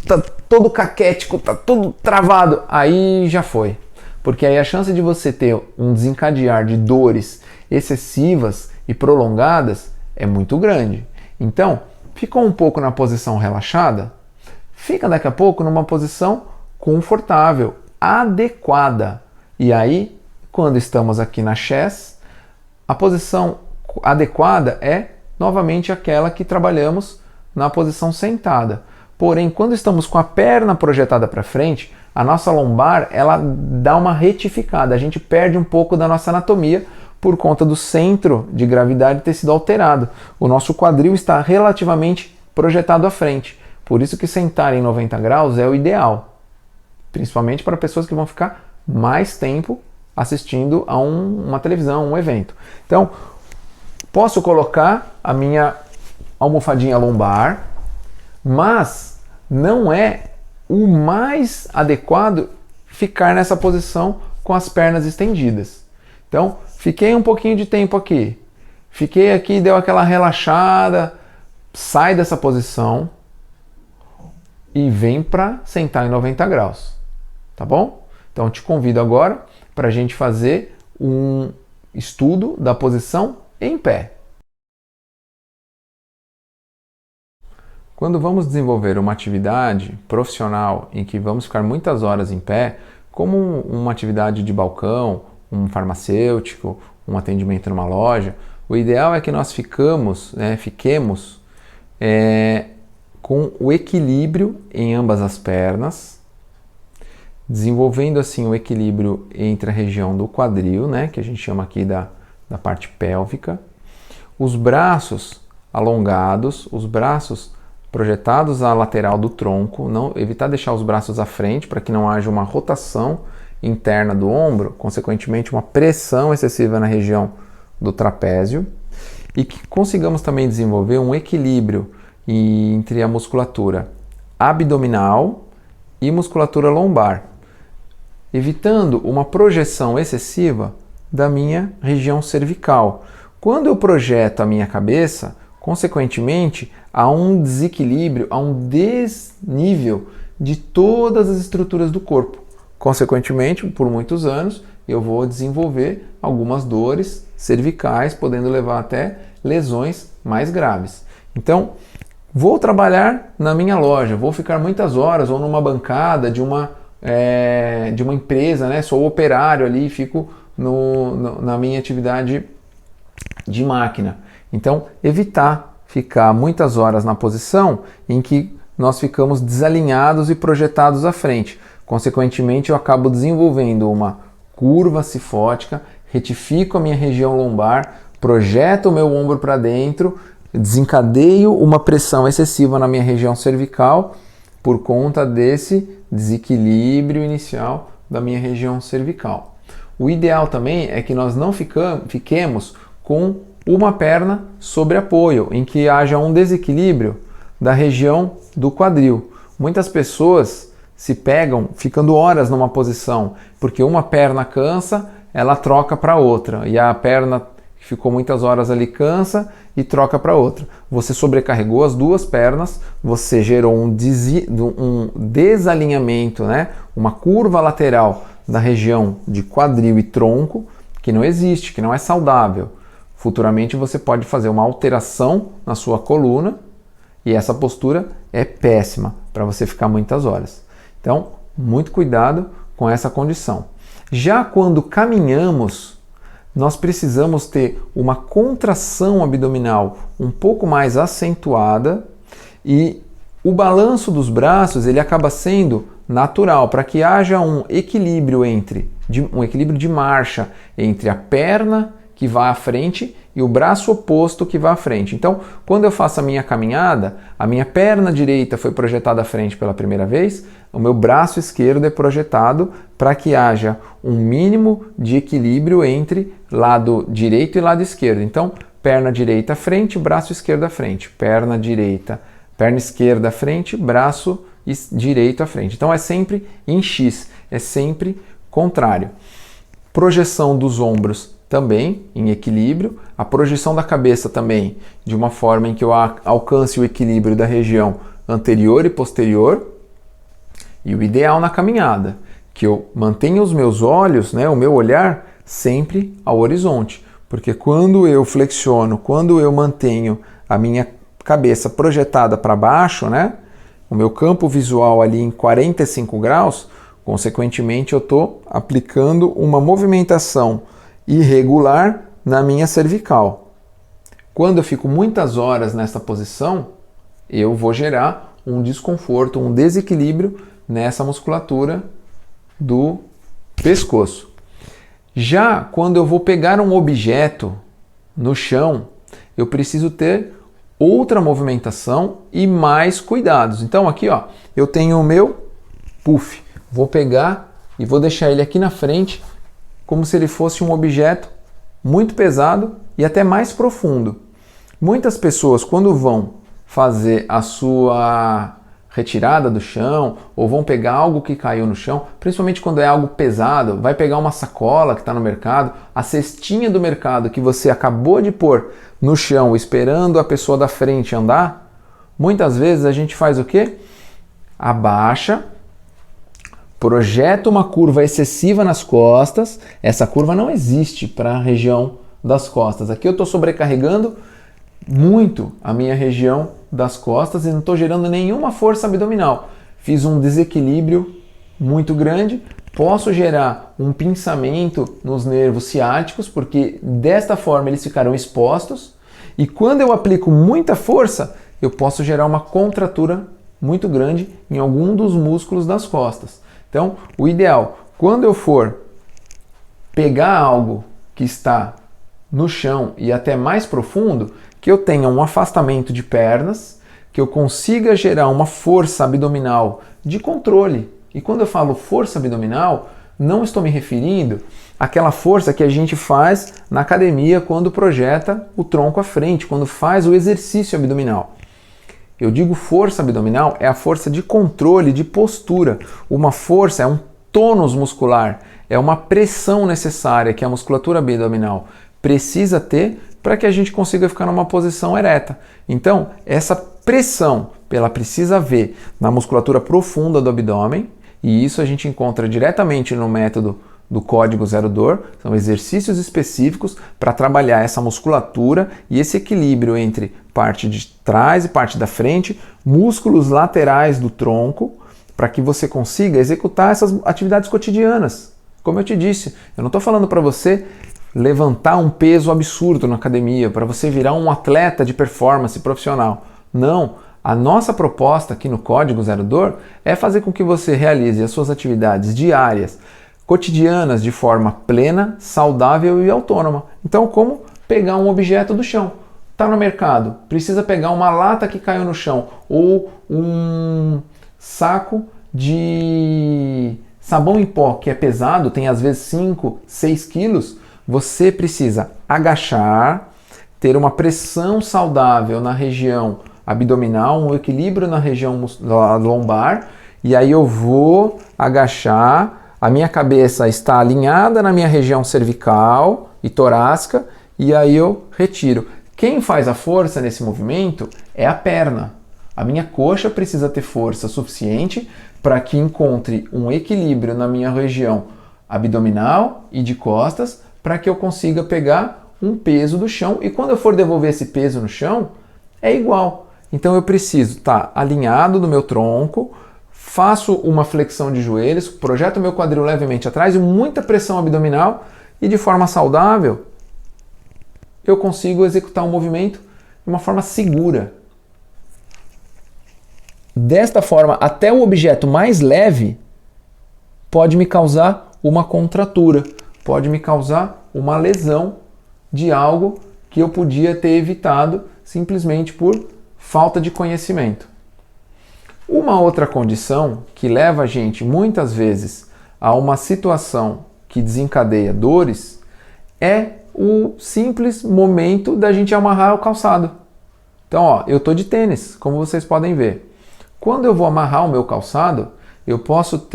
tá todo caquético, tá tudo travado. Aí já foi. Porque aí a chance de você ter um desencadear de dores excessivas e prolongadas é muito grande. Então, ficou um pouco na posição relaxada? Fica daqui a pouco numa posição confortável, adequada. E aí, quando estamos aqui na chess, a posição adequada é novamente aquela que trabalhamos na posição sentada. Porém, quando estamos com a perna projetada para frente, a nossa lombar ela dá uma retificada, a gente perde um pouco da nossa anatomia por conta do centro de gravidade ter sido alterado. O nosso quadril está relativamente projetado à frente. Por isso que sentar em 90 graus é o ideal, principalmente para pessoas que vão ficar mais tempo assistindo a uma televisão, um evento. Então, posso colocar a minha almofadinha lombar, mas não é o mais adequado ficar nessa posição com as pernas estendidas. Então, fiquei um pouquinho de tempo aqui. Fiquei aqui, deu aquela relaxada, sai dessa posição e vem para sentar em 90 graus. Tá bom? Então, te convido agora para a gente fazer um estudo da posição em pé. Quando vamos desenvolver uma atividade profissional em que vamos ficar muitas horas em pé, como uma atividade de balcão, um farmacêutico, um atendimento numa loja, o ideal é que nós fiquemos com o equilíbrio em ambas as pernas, desenvolvendo assim o equilíbrio entre a região do quadril, que a gente chama aqui da parte pélvica, os braços alongados, os braços projetados à lateral do tronco, evitar deixar os braços à frente para que não haja uma rotação interna do ombro, consequentemente uma pressão excessiva na região do trapézio, e que consigamos também desenvolver um equilíbrio entre a musculatura abdominal e musculatura lombar, evitando uma projeção excessiva da minha região cervical. Quando eu projeto a minha cabeça, consequentemente, há um desequilíbrio, há um desnível de todas as estruturas do corpo. Consequentemente, por muitos anos, eu vou desenvolver algumas dores cervicais, podendo levar até lesões mais graves. Então, vou trabalhar na minha loja, vou ficar muitas horas ou numa bancada de uma empresa, sou operário ali, fico na minha atividade de máquina. Então, evitar ficar muitas horas na posição em que nós ficamos desalinhados e projetados à frente. Consequentemente, eu acabo desenvolvendo uma curva cifótica, retifico a minha região lombar, projeto o meu ombro para dentro, desencadeio uma pressão excessiva na minha região cervical por conta desse desequilíbrio inicial da minha região cervical. O ideal também é que nós não fiquemos com uma perna sobre apoio, em que haja um desequilíbrio da região do quadril. Muitas pessoas se pegam ficando horas numa posição, porque uma perna cansa, ela troca para outra, e a perna que ficou muitas horas ali cansa e troca para outra. Você sobrecarregou as duas pernas, você gerou um desalinhamento, uma curva lateral da região de quadril e tronco, que não existe, que não é saudável. Futuramente você pode fazer uma alteração na sua coluna e essa postura é péssima para você ficar muitas horas. Então, muito cuidado com essa condição. Já quando caminhamos, nós precisamos ter uma contração abdominal um pouco mais acentuada e o balanço dos braços ele acaba sendo natural para que haja um equilíbrio de marcha entre a perna que vai à frente e o braço oposto que vai à frente. Então, quando eu faço a minha caminhada, a minha perna direita foi projetada à frente pela primeira vez, o meu braço esquerdo é projetado para que haja um mínimo de equilíbrio entre lado direito e lado esquerdo. Então, perna direita à frente, braço esquerdo à frente, perna esquerda à frente, braço direito à frente. Então, é sempre em X, é sempre contrário. Projeção dos ombros também em equilíbrio, a projeção da cabeça também de uma forma em que eu alcance o equilíbrio da região anterior e posterior, e o ideal na caminhada, que eu mantenha os meus olhos, o meu olhar sempre ao horizonte, porque quando eu flexiono, quando eu mantenho a minha cabeça projetada para baixo, o meu campo visual ali em 45 graus, consequentemente eu estou aplicando uma movimentação irregular na minha cervical. Quando eu fico muitas horas nessa posição, eu vou gerar um desconforto, um desequilíbrio nessa musculatura do pescoço. Já quando eu vou pegar um objeto no chão, eu preciso ter outra movimentação e mais cuidados. Então aqui, ó, eu tenho o meu puff. Vou pegar e vou deixar ele aqui na frente como se ele fosse um objeto muito pesado e até mais profundo. Muitas pessoas, quando vão fazer a sua retirada do chão ou vão pegar algo que caiu no chão, principalmente quando é algo pesado, vai pegar uma sacola que está no mercado, a cestinha do mercado que você acabou de pôr no chão esperando a pessoa da frente andar, muitas vezes a gente faz o quê? Abaixa, projeta uma curva excessiva nas costas, essa curva não existe para a região das costas. Aqui eu estou sobrecarregando muito a minha região das costas e não estou gerando nenhuma força abdominal. Fiz um desequilíbrio muito grande, posso gerar um pinçamento nos nervos ciáticos, porque desta forma eles ficarão expostos, e quando eu aplico muita força, eu posso gerar uma contratura muito grande em algum dos músculos das costas. Então, o ideal, quando eu for pegar algo que está no chão e até mais profundo, que eu tenha um afastamento de pernas, que eu consiga gerar uma força abdominal de controle. E quando eu falo força abdominal, não estou me referindo àquela força que a gente faz na academia quando projeta o tronco à frente, quando faz o exercício abdominal. Eu digo força abdominal, é a força de controle, de postura. Uma força é um tônus muscular, é uma pressão necessária que a musculatura abdominal precisa ter para que a gente consiga ficar numa posição ereta. Então, essa pressão, ela precisa haver na musculatura profunda do abdômen, e isso a gente encontra diretamente no método do Código Zero Dor. São exercícios específicos para trabalhar essa musculatura e esse equilíbrio entre parte de trás e parte da frente, músculos laterais do tronco, para que você consiga executar essas atividades cotidianas. Como eu te disse, eu não estou falando para você levantar um peso absurdo na academia, para você virar um atleta de performance profissional. Não, a nossa proposta aqui no Código Zero Dor é fazer com que você realize as suas atividades diárias, cotidianas, de forma plena, saudável e autônoma. Então, como pegar um objeto do chão? Está no mercado, precisa pegar uma lata que caiu no chão ou um saco de sabão em pó que é pesado, tem às vezes 5, 6 quilos, você precisa agachar, ter uma pressão saudável na região abdominal, um equilíbrio na região lombar, e aí eu vou agachar, a minha cabeça está alinhada na minha região cervical e torácica, e aí eu retiro. Quem faz a força nesse movimento é a perna. A minha coxa precisa ter força suficiente para que encontre um equilíbrio na minha região abdominal e de costas, para que eu consiga pegar um peso do chão, e quando eu for devolver esse peso no chão, é igual. Então eu preciso estar alinhado no meu tronco, faço uma flexão de joelhos, projeto meu quadril levemente atrás e muita pressão abdominal, e de forma saudável eu consigo executar um movimento de uma forma segura. Desta forma, até o objeto mais leve pode me causar uma contratura, pode me causar uma lesão de algo que eu podia ter evitado simplesmente por falta de conhecimento. Uma outra condição que leva a gente muitas vezes a uma situação que desencadeia dores é o simples momento da gente amarrar o calçado. Então, ó, eu estou de tênis, como vocês podem ver. Quando eu vou amarrar o meu calçado, eu posso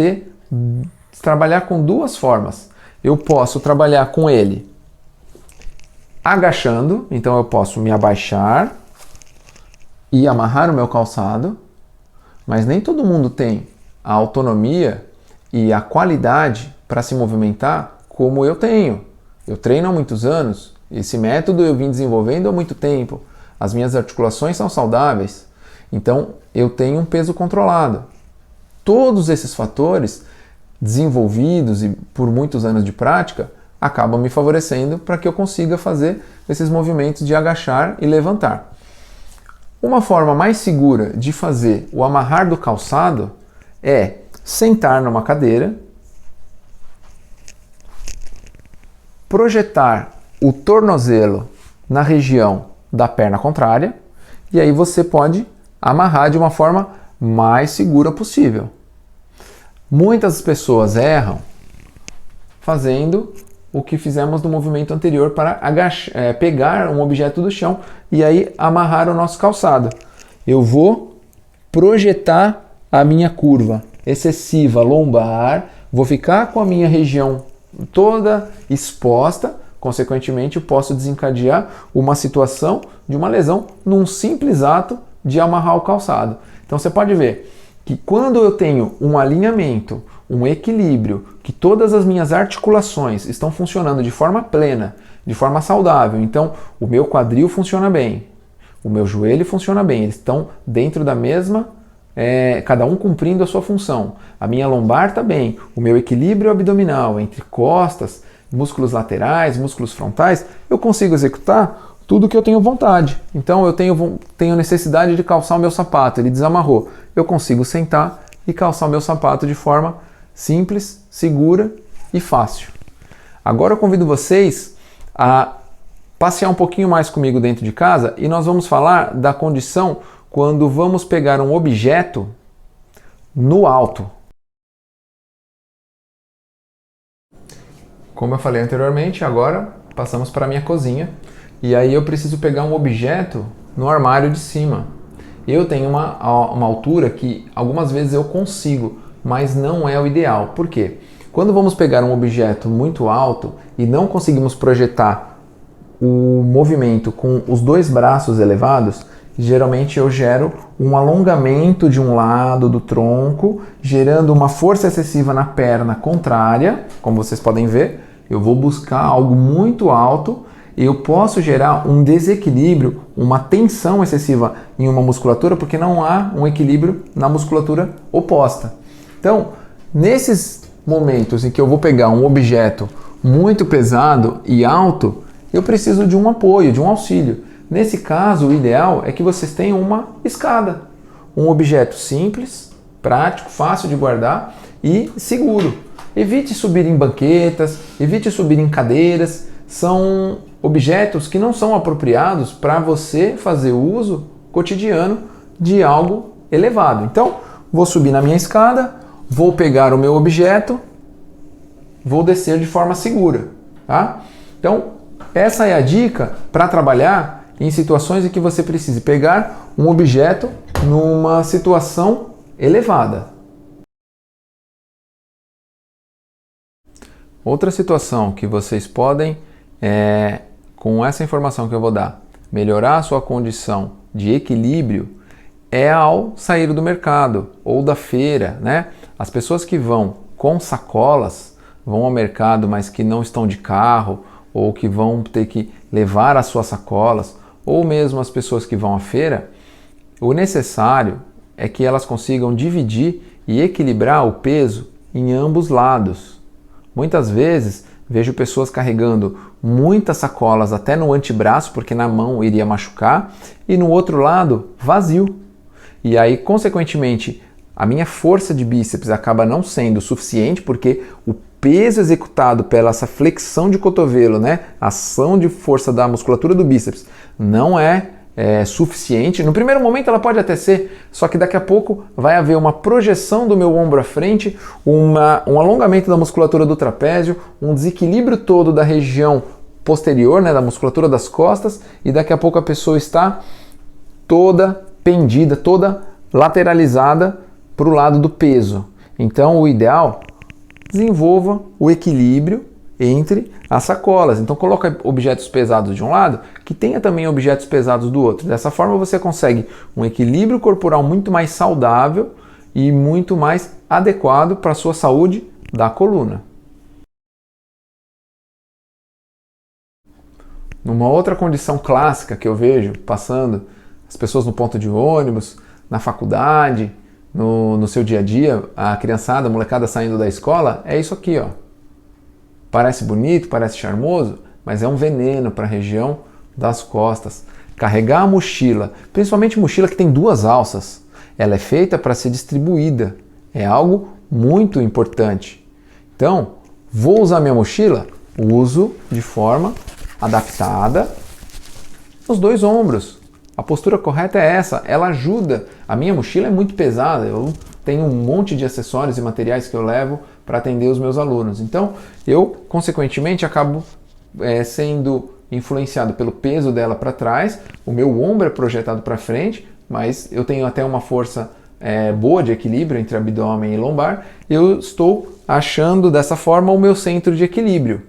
trabalhar com duas formas. Eu posso trabalhar com ele agachando, então eu posso me abaixar e amarrar o meu calçado, mas nem todo mundo tem a autonomia e a qualidade para se movimentar como eu tenho. Eu treino há muitos anos, esse método eu vim desenvolvendo há muito tempo, as minhas articulações são saudáveis. Então, eu tenho um peso controlado. Todos esses fatores desenvolvidos e por muitos anos de prática acabam me favorecendo para que eu consiga fazer esses movimentos de agachar e levantar. Uma forma mais segura de fazer o amarrar do calçado é sentar numa cadeira, projetar o tornozelo na região da perna contrária e aí você pode amarrar de uma forma mais segura possível. Muitas pessoas erram fazendo o que fizemos no movimento anterior para pegar um objeto do chão e aí amarrar o nosso calçado. Eu vou projetar a minha curva excessiva lombar, vou ficar com a minha região toda exposta, consequentemente eu posso desencadear uma situação de uma lesão num simples ato de amarrar o calçado. Então você pode ver que quando eu tenho um alinhamento, um equilíbrio, que todas as minhas articulações estão funcionando de forma plena, de forma saudável, então o meu quadril funciona bem, o meu joelho funciona bem, eles estão dentro da mesma, cada um cumprindo a sua função. A minha lombar está bem, o meu equilíbrio abdominal entre costas, músculos laterais, músculos frontais, eu consigo executar tudo que eu tenho vontade. Então eu tenho necessidade de calçar o meu sapato, ele desamarrou. Eu consigo sentar e calçar o meu sapato de forma simples, segura e fácil. Agora eu convido vocês a passear um pouquinho mais comigo dentro de casa e nós vamos falar da condição quando vamos pegar um objeto no alto. Como eu falei anteriormente, agora passamos para a minha cozinha e aí eu preciso pegar um objeto no armário de cima. Eu tenho uma altura que algumas vezes eu consigo, mas não é o ideal. Por quê? Quando vamos pegar um objeto muito alto e não conseguimos projetar o movimento com os dois braços elevados, geralmente eu gero um alongamento de um lado do tronco, gerando uma força excessiva na perna contrária, como vocês podem ver. Eu vou buscar algo muito alto, eu posso gerar um desequilíbrio, uma tensão excessiva em uma musculatura, porque não há um equilíbrio na musculatura oposta. Então, nesses momentos em que eu vou pegar um objeto muito pesado e alto, eu preciso de um apoio, de um auxílio. Nesse caso, o ideal é que vocês tenham uma escada, um objeto simples, prático, fácil de guardar e seguro. Evite subir em banquetas, evite subir em cadeiras, são objetos que não são apropriados para você fazer uso cotidiano de algo elevado. Então, vou subir na minha escada, vou pegar o meu objeto, vou descer de forma segura, tá? Então, essa é a dica para trabalhar em situações em que você precise pegar um objeto numa situação elevada. Outra situação que vocês podem, com essa informação que eu vou dar, melhorar a sua condição de equilíbrio é ao sair do mercado ou da feira, né? As pessoas que vão com sacolas, vão ao mercado, mas que não estão de carro ou que vão ter que levar as suas sacolas, ou mesmo as pessoas que vão à feira, o necessário é que elas consigam dividir e equilibrar o peso em ambos lados. Muitas vezes vejo pessoas carregando muitas sacolas até no antebraço, porque na mão iria machucar, e no outro lado vazio. E aí, consequentemente, a minha força de bíceps acaba não sendo suficiente, porque o peso executado pela essa flexão de cotovelo, né, ação de força da musculatura do bíceps, não é suficiente. No primeiro momento ela pode até ser, só que daqui a pouco vai haver uma projeção do meu ombro à frente, um alongamento da musculatura do trapézio, um desequilíbrio todo da região posterior, né, da musculatura das costas, e daqui a pouco a pessoa está toda pendida, toda lateralizada para o lado do peso. Então o ideal, desenvolva o equilíbrio entre as sacolas. Então coloca objetos pesados de um lado, que tenha também objetos pesados do outro. Dessa forma você consegue um equilíbrio corporal muito mais saudável e muito mais adequado para a sua saúde da coluna. Numa outra condição clássica que eu vejo passando as pessoas no ponto de ônibus, na faculdade, no seu dia a dia, a criançada, a molecada saindo da escola, é isso aqui, ó. Parece bonito, parece charmoso, mas é um veneno para a região das costas. Carregar a mochila, principalmente mochila que tem 2 alças, ela é feita para ser distribuída. É algo muito importante. Então, vou usar minha mochila? Uso de forma adaptada nos 2 ombros. A postura correta é essa, ela ajuda. A minha mochila é muito pesada, eu tenho um monte de acessórios e materiais que eu levo para atender os meus alunos. Então, eu, consequentemente, acabo sendo influenciado pelo peso dela para trás, o meu ombro é projetado para frente, mas eu tenho até uma força boa de equilíbrio entre abdômen e lombar, eu estou achando dessa forma o meu centro de equilíbrio.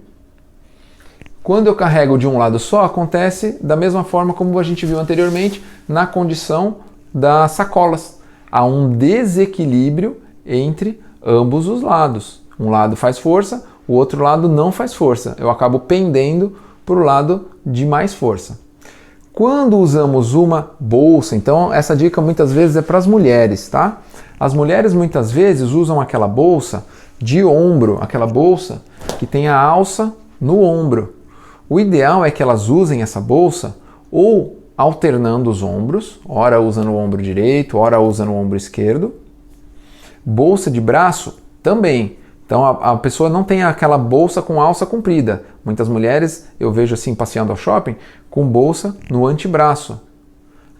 Quando eu carrego de um lado só, acontece da mesma forma como a gente viu anteriormente na condição das sacolas. Há um desequilíbrio entre ambos os lados. Um lado faz força, o outro lado não faz força. Eu acabo pendendo para o lado de mais força. Quando usamos uma bolsa, então essa dica muitas vezes é para as mulheres, tá? As mulheres muitas vezes usam aquela bolsa de ombro, aquela bolsa que tem a alça no ombro. O ideal é que elas usem essa bolsa ou alternando os ombros, ora usa no ombro direito, ora usa no ombro esquerdo. Bolsa de braço também. Então a pessoa não tem aquela bolsa com alça comprida. Muitas mulheres eu vejo assim passeando ao shopping com bolsa no antebraço,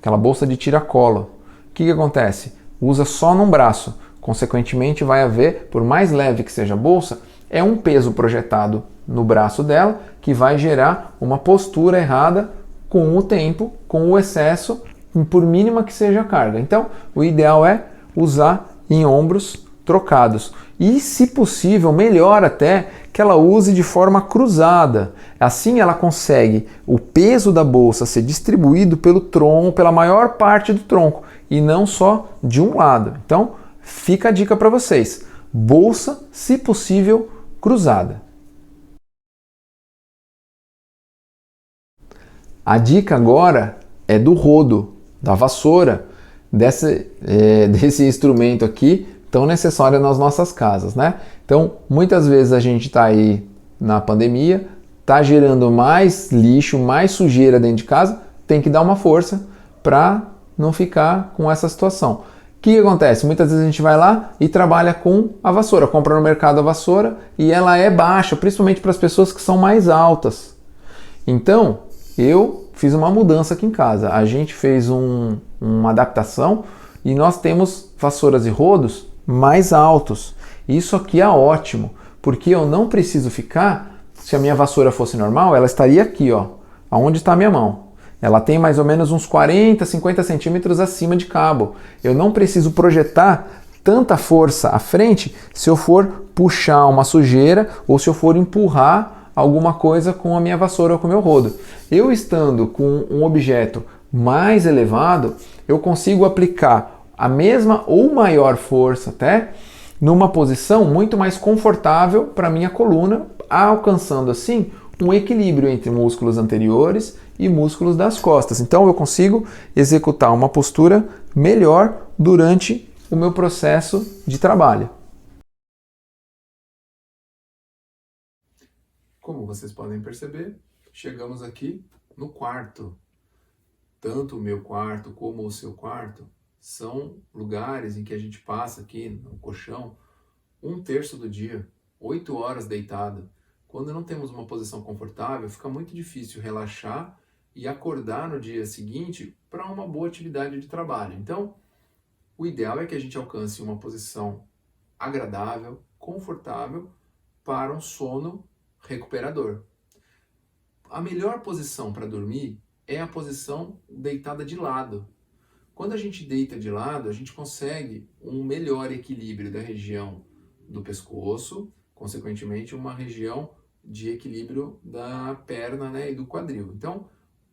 aquela bolsa de tiracolo. O que acontece? Usa só num braço. Consequentemente vai haver, por mais leve que seja a bolsa, é um peso projetado no braço dela que vai gerar uma postura errada com o tempo, com o excesso, por mínima que seja a carga. Então o ideal é usar em ombros trocados. E, se possível, melhor até que ela use de forma cruzada. Assim ela consegue o peso da bolsa ser distribuído pelo tronco, pela maior parte do tronco, e não só de um lado. Então, fica a dica para vocês. Bolsa, se possível, cruzada. A dica agora é do rodo, da vassoura, desse instrumento aqui, tão necessária nas nossas casas, né? Então, muitas vezes a gente está aí na pandemia, está gerando mais lixo, mais sujeira dentro de casa, tem que dar uma força para não ficar com essa situação. O que acontece? Muitas vezes a gente vai lá e trabalha com a vassoura, compra no mercado a vassoura e ela é baixa, principalmente para as pessoas que são mais altas. Então, eu fiz uma mudança aqui em casa. A gente fez uma adaptação e nós temos vassouras e rodos mais altos. Isso aqui é ótimo, porque eu não preciso ficar, se a minha vassoura fosse normal, ela estaria aqui, ó, aonde está a minha mão. Ela tem mais ou menos uns 40, 50 centímetros acima de cabo. Eu não preciso projetar tanta força à frente se eu for puxar uma sujeira ou se eu for empurrar alguma coisa com a minha vassoura ou com o meu rodo. Eu estando com um objeto mais elevado, eu consigo aplicar a mesma ou maior força até numa posição muito mais confortável para a minha coluna, alcançando assim um equilíbrio entre músculos anteriores e músculos das costas. Então eu consigo executar uma postura melhor durante o meu processo de trabalho. Como vocês podem perceber, chegamos aqui no quarto. Tanto o meu quarto como o seu quarto são lugares em que a gente passa aqui no colchão 1/3 do dia, 8 horas deitado. Quando não temos uma posição confortável, fica muito difícil relaxar e acordar no dia seguinte para uma boa atividade de trabalho. Então, o ideal é que a gente alcance uma posição agradável, confortável para um sono recuperador. A melhor posição para dormir é a posição deitada de lado. Quando a gente deita de lado, a gente consegue um melhor equilíbrio da região do pescoço, consequentemente uma região de equilíbrio da perna, né, e do quadril. Então,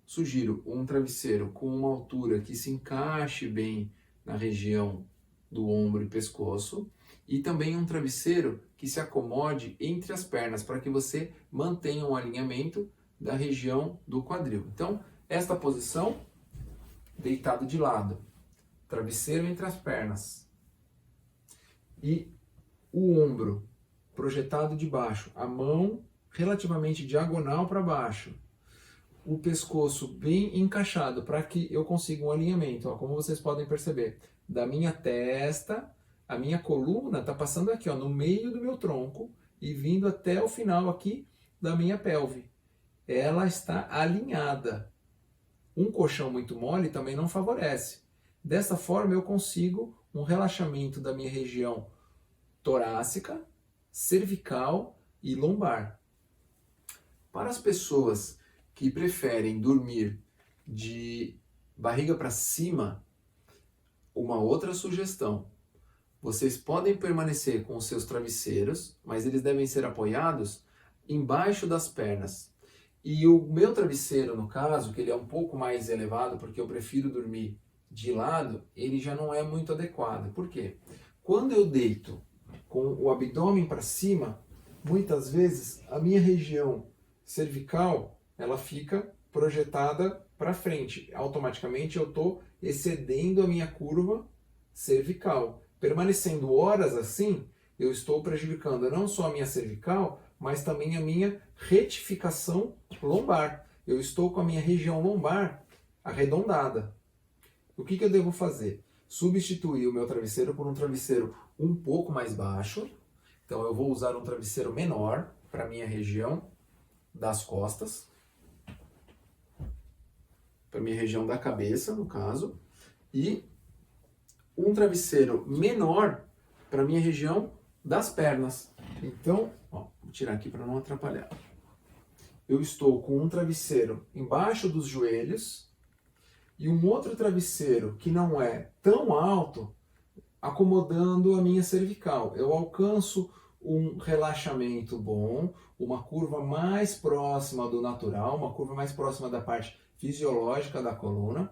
sugiro um travesseiro com uma altura que se encaixe bem na região do ombro e pescoço, e também um travesseiro que se acomode entre as pernas, para que você mantenha um alinhamento da região do quadril. Então, esta posição, deitado de lado. travesseiro entre as pernas e o ombro projetado de baixo, a mão relativamente diagonal para baixo, o pescoço bem encaixado para que eu consiga um alinhamento, ó, como vocês podem perceber, da minha testa, a minha coluna está passando aqui, ó, no meio do meu tronco e vindo até o final aqui da minha pelve. Ela está alinhada. Um colchão muito mole também não favorece. Dessa forma eu consigo um relaxamento da minha região torácica, cervical e lombar. Para as pessoas que preferem dormir de barriga para cima, uma outra sugestão. Vocês podem permanecer com os seus travesseiros, mas eles devem ser apoiados embaixo das pernas. E o meu travesseiro, no caso, que ele é um pouco mais elevado, porque eu prefiro dormir de lado, ele já não é muito adequado. Por quê? Quando eu deito com o abdômen para cima, muitas vezes a minha região cervical, ela fica projetada para frente. Automaticamente eu estou excedendo a minha curva cervical. Permanecendo horas assim, eu estou prejudicando não só a minha cervical, mas também a minha retificação lombar. Eu estou com a minha região lombar arredondada. O que eu devo fazer? Substituir o meu travesseiro por um travesseiro um pouco mais baixo. Então eu vou usar um travesseiro menor para a minha região das costas, para a minha região da cabeça, no caso, e um travesseiro menor para a minha região das pernas. Então, ó, vou tirar aqui para não atrapalhar. Eu estou com um travesseiro embaixo dos joelhos e um outro travesseiro que não é tão alto, acomodando a minha cervical. Eu alcanço um relaxamento bom, uma curva mais próxima do natural, uma curva mais próxima da parte fisiológica da coluna,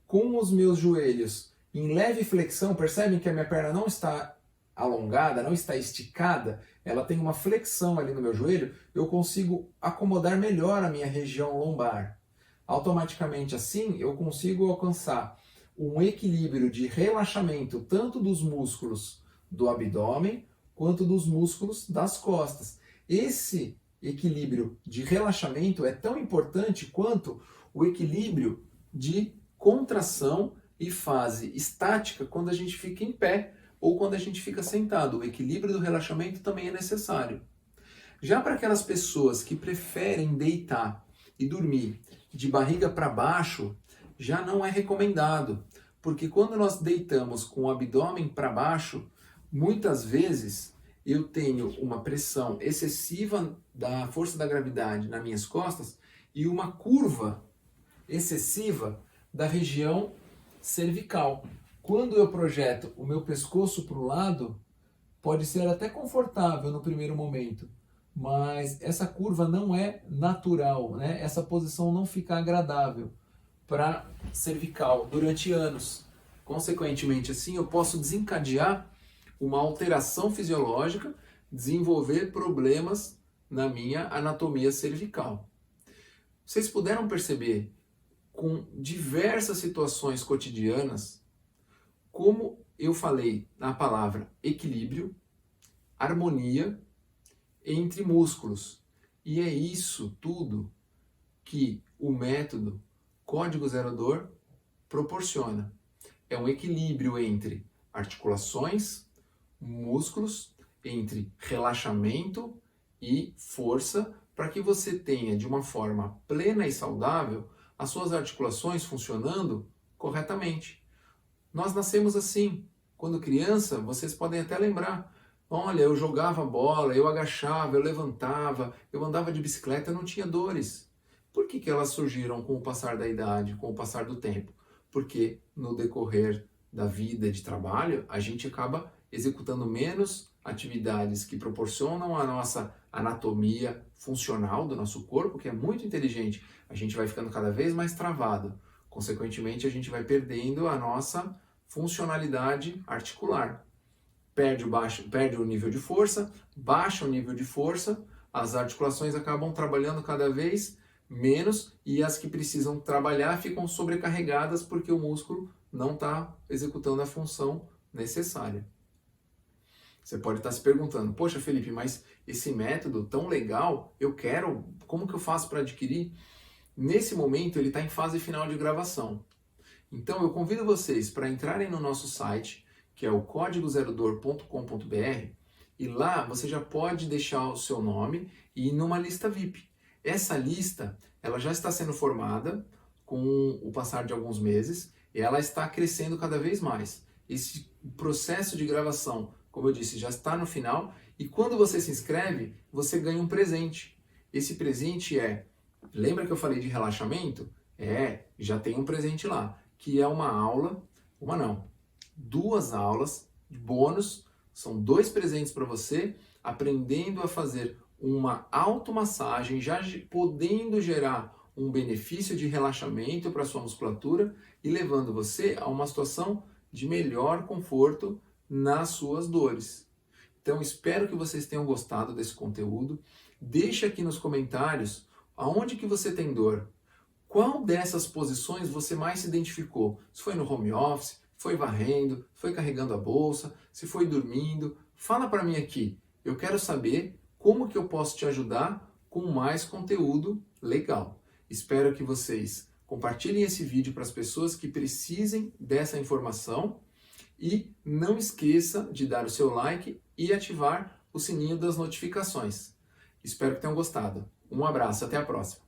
com os meus joelhos em leve flexão. Percebem que a minha perna não está alongada, não está esticada, ela tem uma flexão ali no meu joelho, eu consigo acomodar melhor a minha região lombar. Automaticamente assim, eu consigo alcançar um equilíbrio de relaxamento tanto dos músculos do abdômen quanto dos músculos das costas. Esse equilíbrio de relaxamento é tão importante quanto o equilíbrio de contração e fase estática quando a gente fica em pé ou quando a gente fica sentado. O equilíbrio do relaxamento também é necessário. Já para aquelas pessoas que preferem deitar e dormir de barriga para baixo, já não é recomendado, porque quando nós deitamos com o abdômen para baixo, muitas vezes eu tenho uma pressão excessiva da força da gravidade nas minhas costas e uma curva excessiva da região cervical. Quando eu projeto o meu pescoço para o lado, pode ser até confortável no primeiro momento, mas essa curva não é natural, né? Essa posição não fica agradável para cervical durante anos. Consequentemente, assim, eu posso desencadear uma alteração fisiológica, desenvolver problemas na minha anatomia cervical. Vocês puderam perceber com diversas situações cotidianas como eu falei na palavra equilíbrio, harmonia entre músculos. E é isso tudo que o método Código Zero Dor proporciona. É um equilíbrio entre articulações, músculos, entre relaxamento e força, para que você tenha de uma forma plena e saudável as suas articulações funcionando corretamente. Nós nascemos assim. Quando criança, vocês podem até lembrar. Olha, eu jogava bola, eu agachava, eu levantava, eu andava de bicicleta, eu não tinha dores. Por que elas surgiram com o passar da idade, com o passar do tempo? Porque no decorrer da vida de trabalho, a gente acaba executando menos atividades que proporcionam a nossa anatomia funcional do nosso corpo, que é muito inteligente. A gente vai ficando cada vez mais travado. Consequentemente, a gente vai perdendo a nossa funcionalidade articular. Perde o nível de força, baixa o nível de força, as articulações acabam trabalhando cada vez menos, e as que precisam trabalhar ficam sobrecarregadas porque o músculo não está executando a função necessária. Você pode estar se perguntando, poxa Felipe, mas esse método tão legal, eu quero, como que eu faço para adquirir? Nesse momento ele está em fase final de gravação. Então eu convido vocês para entrarem no nosso site, que é o códigozerodor.com.br, e lá você já pode deixar o seu nome e ir numa lista VIP. Essa lista, ela já está sendo formada com o passar de alguns meses e ela está crescendo cada vez mais. Esse processo de gravação, como eu disse, já está no final e quando você se inscreve, você ganha um presente. Esse presente lembra que eu falei de relaxamento? Já tem um presente lá, que é uma aula, duas aulas de bônus, são 2 presentes para você, aprendendo a fazer uma automassagem, já podendo gerar um benefício de relaxamento para a sua musculatura e levando você a uma situação de melhor conforto nas suas dores. Então espero que vocês tenham gostado desse conteúdo. Deixe aqui nos comentários aonde que você tem dor. Qual dessas posições você mais se identificou? Se foi no home office, foi varrendo, foi carregando a bolsa, se foi dormindo? Fala para mim aqui. Eu quero saber como que eu posso te ajudar com mais conteúdo legal. Espero que vocês compartilhem esse vídeo para as pessoas que precisem dessa informação e não esqueça de dar o seu like e ativar o sininho das notificações. Espero que tenham gostado. Um abraço, até a próxima.